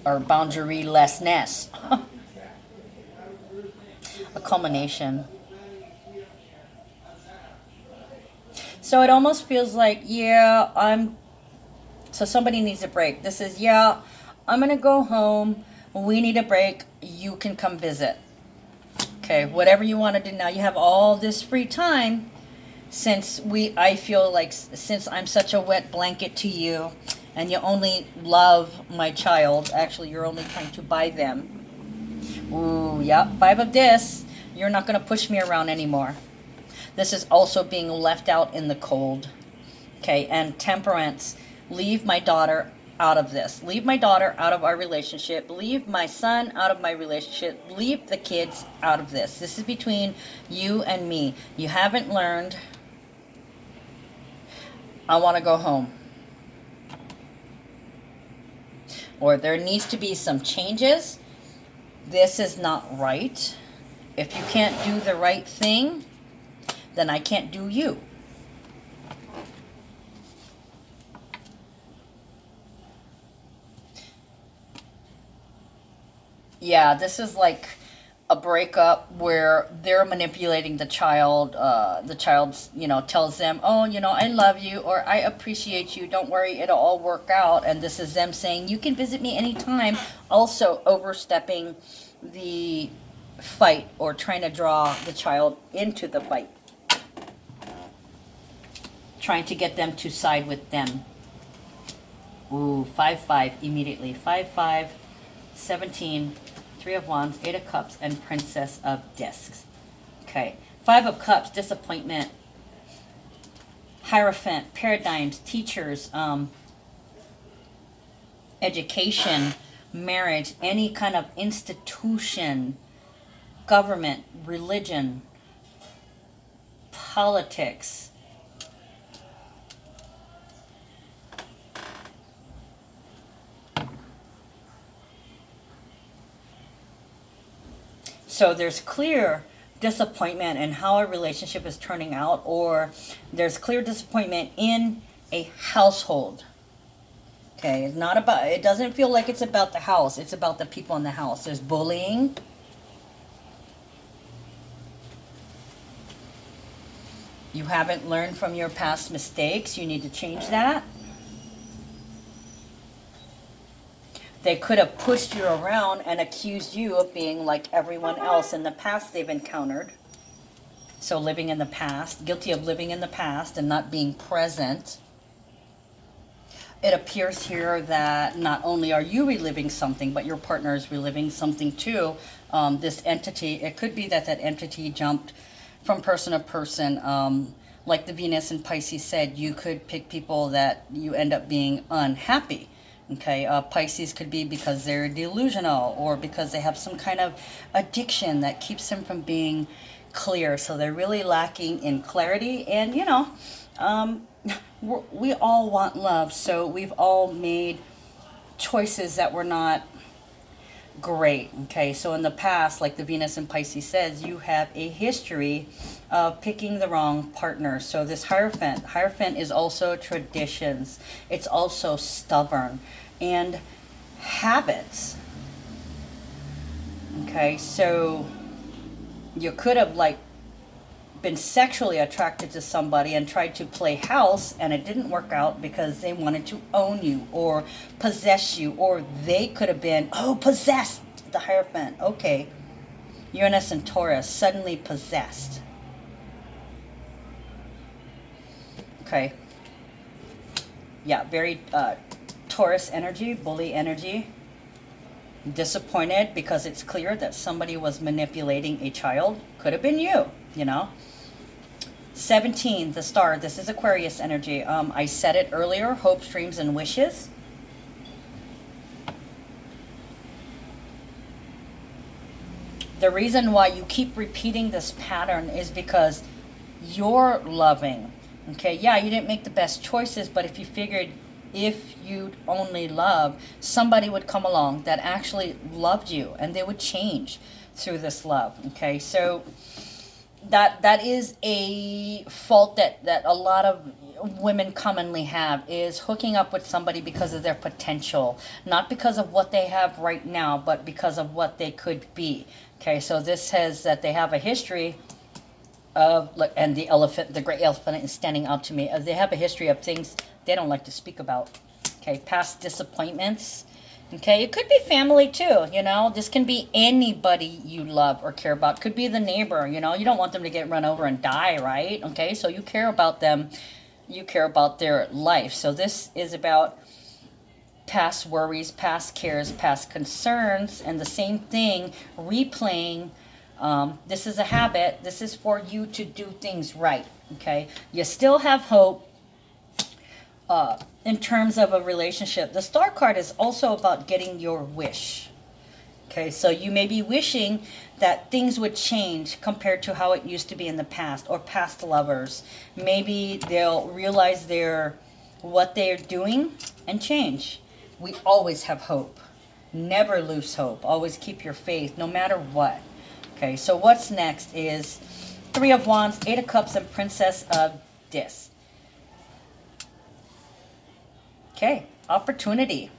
or boundarylessness. A culmination. So it almost feels like, yeah, so somebody needs a break. This is, yeah, I'm going to go home. We need a break. You can come visit. Okay, whatever you want to do now. You have all this free time since I feel like, since I'm such a wet blanket to you, and you only love my child. Actually, you're only trying to buy them. Ooh, yeah, 5 of this. You're not going to push me around anymore. This is also being left out in the cold. Okay, and Temperance, leave my daughter out of this. Leave my daughter out of our relationship. Leave my son out of my relationship. Leave the kids out of this. This is between you and me. You haven't learned. I want to go home. Or there needs to be some changes. This is not right. If you can't do the right thing, then I can't do you. Yeah, this is like a breakup where they're manipulating the child. The child, tells them, oh, I love you, or I appreciate you. Don't worry, it'll all work out. And this is them saying, you can visit me anytime. Also overstepping the fight or trying to draw the child into the fight. Trying to get them to side with them. Ooh, 5-5 immediately. 5-5, 17, 3 of Wands, 8 of Cups, and Princess of Discs. Okay. 5 of Cups, disappointment. Hierophant, paradigms, teachers, education, marriage, any kind of institution, government, religion, politics. So there's clear disappointment in how a relationship is turning out, or there's clear disappointment in a household. Okay, it's not about, it doesn't feel like it's about the house, it's about the people in the house. There's bullying. You haven't learned from your past mistakes. You need to change that. They could have pushed you around and accused you of being like everyone else in the past they've encountered. So living in the past, guilty of living in the past and not being present. It appears here that not only are you reliving something, but your partner is reliving something too. This entity, it could be that entity jumped from person to person. Like the Venus and Pisces said, you could pick people that you end up being unhappy. Okay, Pisces could be because they're delusional or because they have some kind of addiction that keeps them from being clear. So they're really lacking in clarity. And, we all want love. So we've all made choices that were not great. Okay, so in the past, like the Venus and Pisces says, you have a history of picking the wrong partner. So this Hierophant is also traditions. It's also stubborn and habits. Okay, so you could have been sexually attracted to somebody and tried to play house, and it didn't work out because they wanted to own you or possess you, or they could have been, possessed, the Hierophant. Okay, Uranus and Taurus, suddenly possessed. Okay, yeah, very Taurus energy, bully energy. Disappointed because it's clear that somebody was manipulating a child. Could have been you, 17, the Star. This is Aquarius energy. I said it earlier, hopes, dreams, and wishes. The reason why you keep repeating this pattern is because you're loving. Okay, yeah, you didn't make the best choices, but if you figured if you'd only love, somebody would come along that actually loved you and they would change through this love. Okay, so that is a fault that a lot of women commonly have, is hooking up with somebody because of their potential, not because of what they have right now, but because of what they could be. Okay, so this says that they have a history of, and the great elephant is standing out to me. They have a history of things they don't like to speak about. Okay, past disappointments. Okay, it could be family too, This can be anybody you love or care about. Could be the neighbor, You don't want them to get run over and die, right? Okay, so you care about them. You care about their life. So this is about past worries, past cares, past concerns, and the same thing, replaying This is a habit. This is for you to do things right. Okay. You still have hope in terms of a relationship. The Star card is also about getting your wish. Okay, so you may be wishing that things would change compared to how it used to be in the past, or past lovers. Maybe they'll realize what they're doing and change. We always have hope. Never lose hope. Always keep your faith, no matter what. Okay, so what's next is Three of Wands, Eight of Cups, and Princess of This. Okay, opportunity.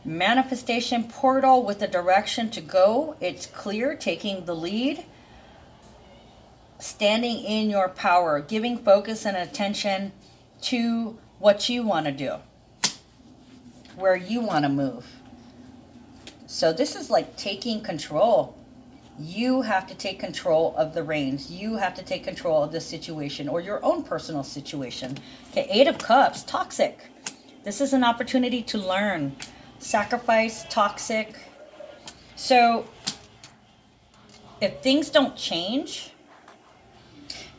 Manifestation portal with the direction to go. It's clear, taking the lead. Standing in your power, giving focus and attention to what you want to do, where you want to move. So this is like taking control. You have to take control of the reins. You have to take control of the situation or your own personal situation. Okay, Eight of Cups, toxic. This is an opportunity to learn. Sacrifice, toxic. So if things don't change,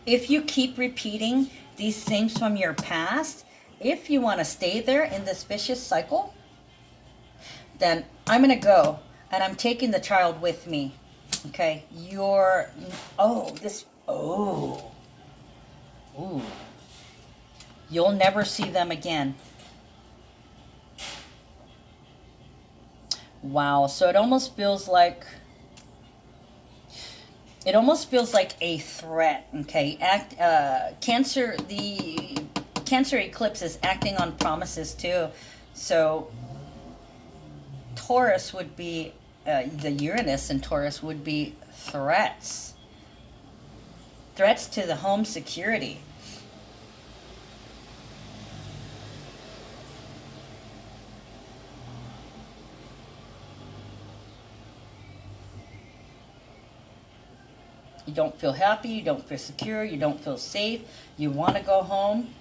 if you keep repeating these things from your past, if you want to stay there in this vicious cycle, then I'm going to go and I'm taking the child with me. Okay, you'll never see them again. Wow, so it almost feels like a threat. Okay, Cancer, the Cancer eclipse is acting on promises too. So Taurus would be the Uranus in Taurus would be threats to the home security. You don't feel happy, you don't feel secure, you don't feel safe, you want to go home.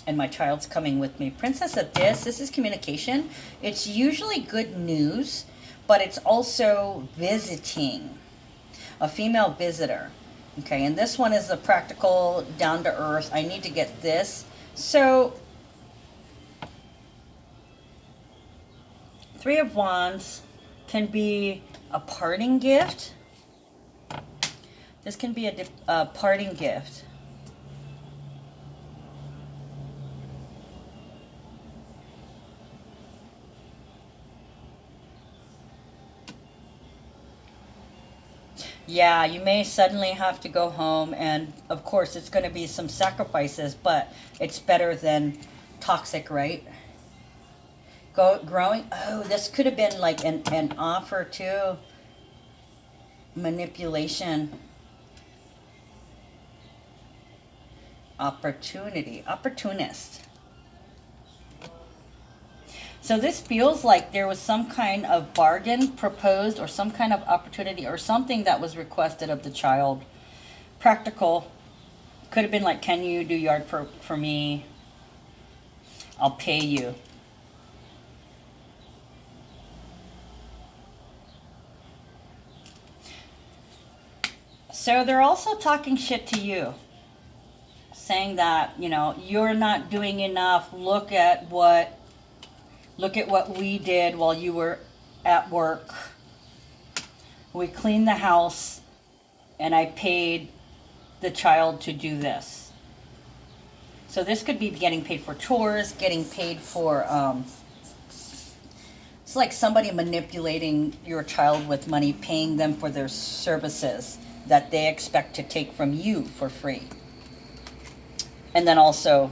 And my child's coming with me. Princess of This is communication. It's usually good news, but it's also visiting. A female visitor. Okay, and this one is the practical, down to earth. I need to get this. So Three of Wands can be a parting gift. This can be a parting gift. Yeah, you may suddenly have to go home, and of course it's going to be some sacrifices, but it's better than toxic, right? Growing. Oh, this could have been like an offer too. Manipulation. Opportunity. Opportunist. So this feels like there was some kind of bargain proposed, or some kind of opportunity, or something that was requested of the child. Practical. Could have been like, can you do yard for me? I'll pay you. So they're also talking shit to you. Saying that, you're not doing enough. Look at what we did while you were at work. We cleaned the house and I paid the child to do this. So this could be getting paid for chores, getting paid for, it's like somebody manipulating your child with money, paying them for their services that they expect to take from you for free. And then also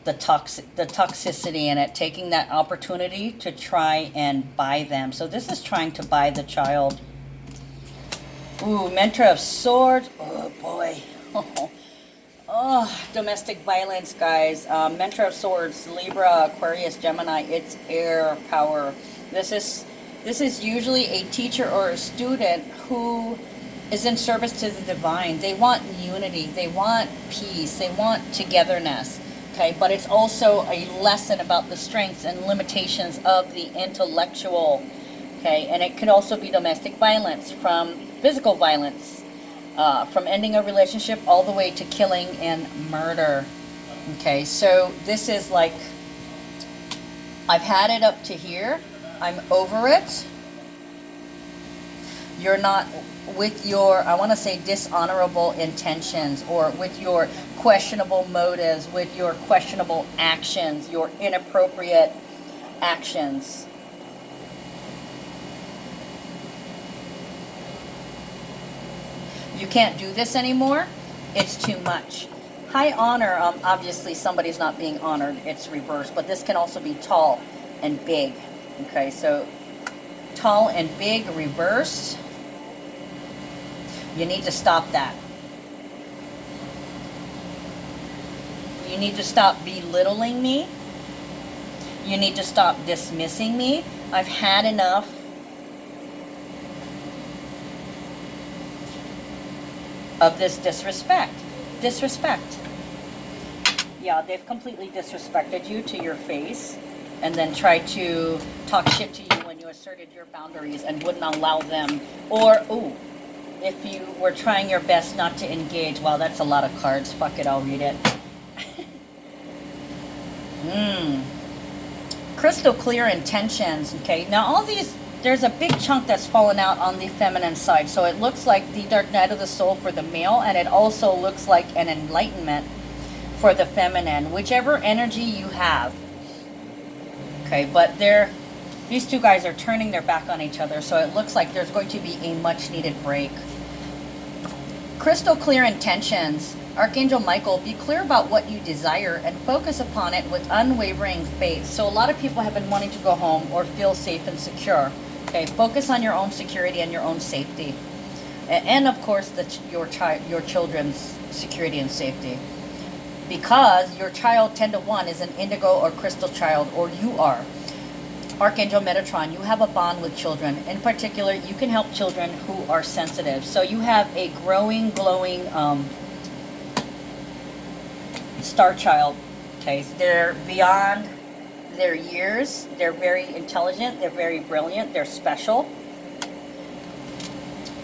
the toxicity in it, taking that opportunity to try and buy them. So this is trying to buy the child. Ooh, Mentor of Swords. Oh boy. Oh, domestic violence, guys. Mentor of Swords, Libra, Aquarius, Gemini. It's air power. This is usually a teacher or a student who is in service to the divine. They want unity. They want peace. They want togetherness. Okay, okay? But it's also a lesson about the strengths and limitations of the intellectual, okay? And it could also be domestic violence, from physical violence, from ending a relationship all the way to killing and murder, okay? So this is like, I've had it up to here. I'm over it. You're not with your, I want to say, dishonorable intentions, or with your questionable motives, with your questionable actions, your inappropriate actions. You can't do this anymore. It's too much. High honor, obviously somebody's not being honored. It's reversed, but this can also be tall and big. Okay, so tall and big reversed. You need to stop that. You need to stop belittling me. You need to stop dismissing me. I've had enough. Of this disrespect. Disrespect. Yeah, they've completely disrespected you to your face, and then tried to talk shit to you when you asserted your boundaries and wouldn't allow them. Or, ooh, if you were trying your best not to engage. Wow, that's a lot of cards. Fuck it, I'll read it. Crystal clear intentions. Okay, now all these, there's a big chunk that's fallen out on the feminine side. So it looks like the dark night of the soul for the male, and it also looks like an enlightenment for the feminine, whichever energy you have. Okay, but these two guys are turning their back on each other, so it looks like there's going to be a much needed break. Crystal clear intentions. Archangel Michael, be clear about what you desire and focus upon it with unwavering faith. So a lot of people have been wanting to go home or feel safe and secure. Okay, focus on your own security and your own safety. And of course, your children's security and safety. Because your child 10 to 1 is an indigo or crystal child, or you are. Archangel Metatron, you have a bond with children. In particular, you can help children who are sensitive. So you have a growing, glowing star child. Okay, so they're beyond their years. They're very intelligent. They're very brilliant. They're special.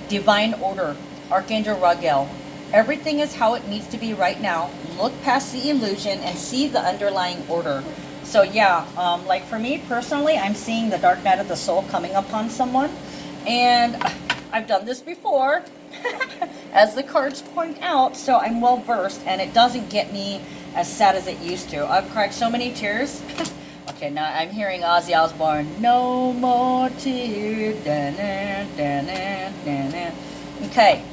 Divine order. Archangel Raguel. Everything is how it needs to be right now. Look past the illusion and see the underlying order. So yeah, like for me personally, I'm seeing the dark night of the soul coming upon someone. And I've done this before, as the cards point out, so I'm well versed, and it doesn't get me as sad as it used to. I've cried so many tears. Okay, now I'm hearing Ozzy Osbourne, no more tears. Okay.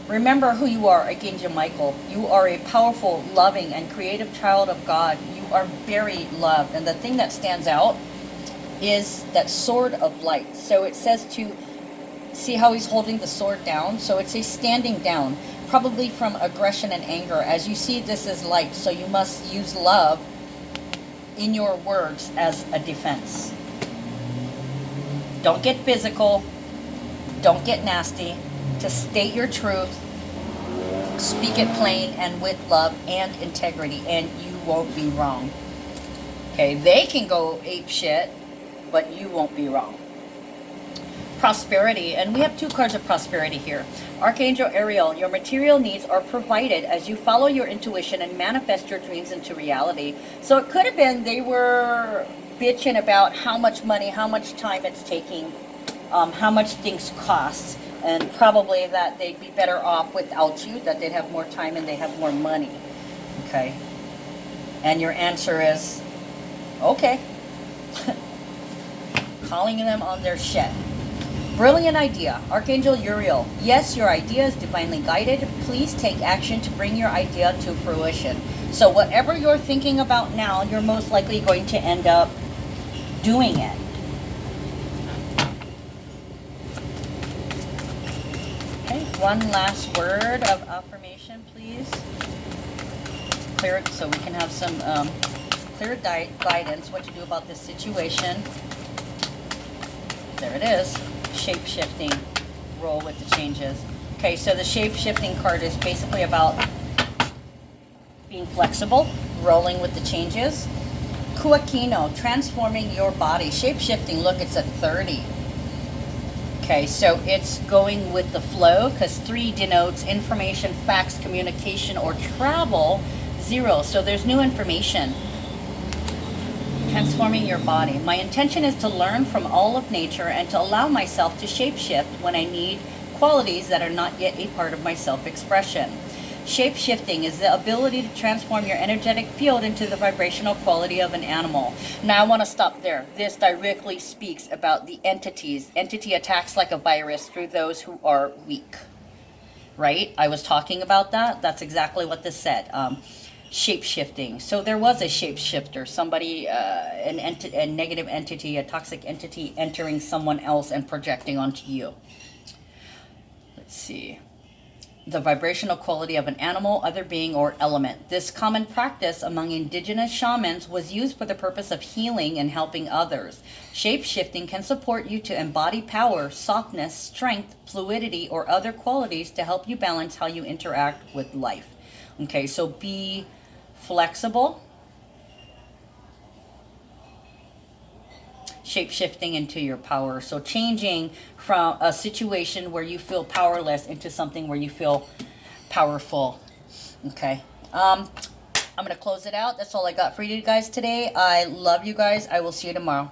Remember who you are, Archangel Michael. You are a powerful, loving, and creative child of God. You are very loved. And the thing that stands out is that sword of light. So it says to see how he's holding the sword down. So it's a standing down, probably from aggression and anger. As you see, this is light. So you must use love in your words as a defense. Don't get physical. Don't get nasty. To state your truth, speak it plain and with love and integrity, and you won't be wrong. Okay, they can go ape shit, but you won't be wrong. Prosperity, and we have two cards of prosperity here. Archangel Ariel, your material needs are provided as you follow your intuition and manifest your dreams into reality. So it could have been they were bitching about how much money, how much time it's taking, how much things cost. And probably that they'd be better off without you, that they'd have more time and they have more money. Okay? And your answer is, okay. Calling them on their shit. Brilliant idea. Archangel Uriel. Yes, your idea is divinely guided. Please take action to bring your idea to fruition. So whatever you're thinking about now, you're most likely going to end up doing it. One last word of affirmation, please. Clear it so we can have some clear guidance what to do about this situation. There it is. Shape-shifting. Roll with the changes. Okay, so the shape-shifting card is basically about being flexible, rolling with the changes. Kuakino, transforming your body. Shape-shifting, look, it's a 30. Okay, so it's going with the flow because 3 denotes information, facts, communication, or travel. 0, so there's new information. Transforming your body. My intention is to learn from all of nature and to allow myself to shape-shift when I need qualities that are not yet a part of my self-expression. Shape-shifting is the ability to transform your energetic field into the vibrational quality of an animal. Now I want to stop there. This directly speaks about the entities. Entity attacks like a virus through those who are weak. Right? I was talking about that. That's exactly what this said. Shape-shifting. So there was a shapeshifter, somebody, a negative entity, a toxic entity entering someone else and projecting onto you. Let's see. The vibrational quality of an animal, other being, or element. This common practice among indigenous shamans was used for the purpose of healing and helping others. Shape-shifting can support you to embody power, softness, strength, fluidity, or other qualities to help you balance how you interact with life. Okay, so be flexible. Shape-shifting into your power. So changing from a situation where you feel powerless into something where you feel powerful. Okay. I'm going to close it out. That's all I got for you guys today. I love you guys. I will see you tomorrow.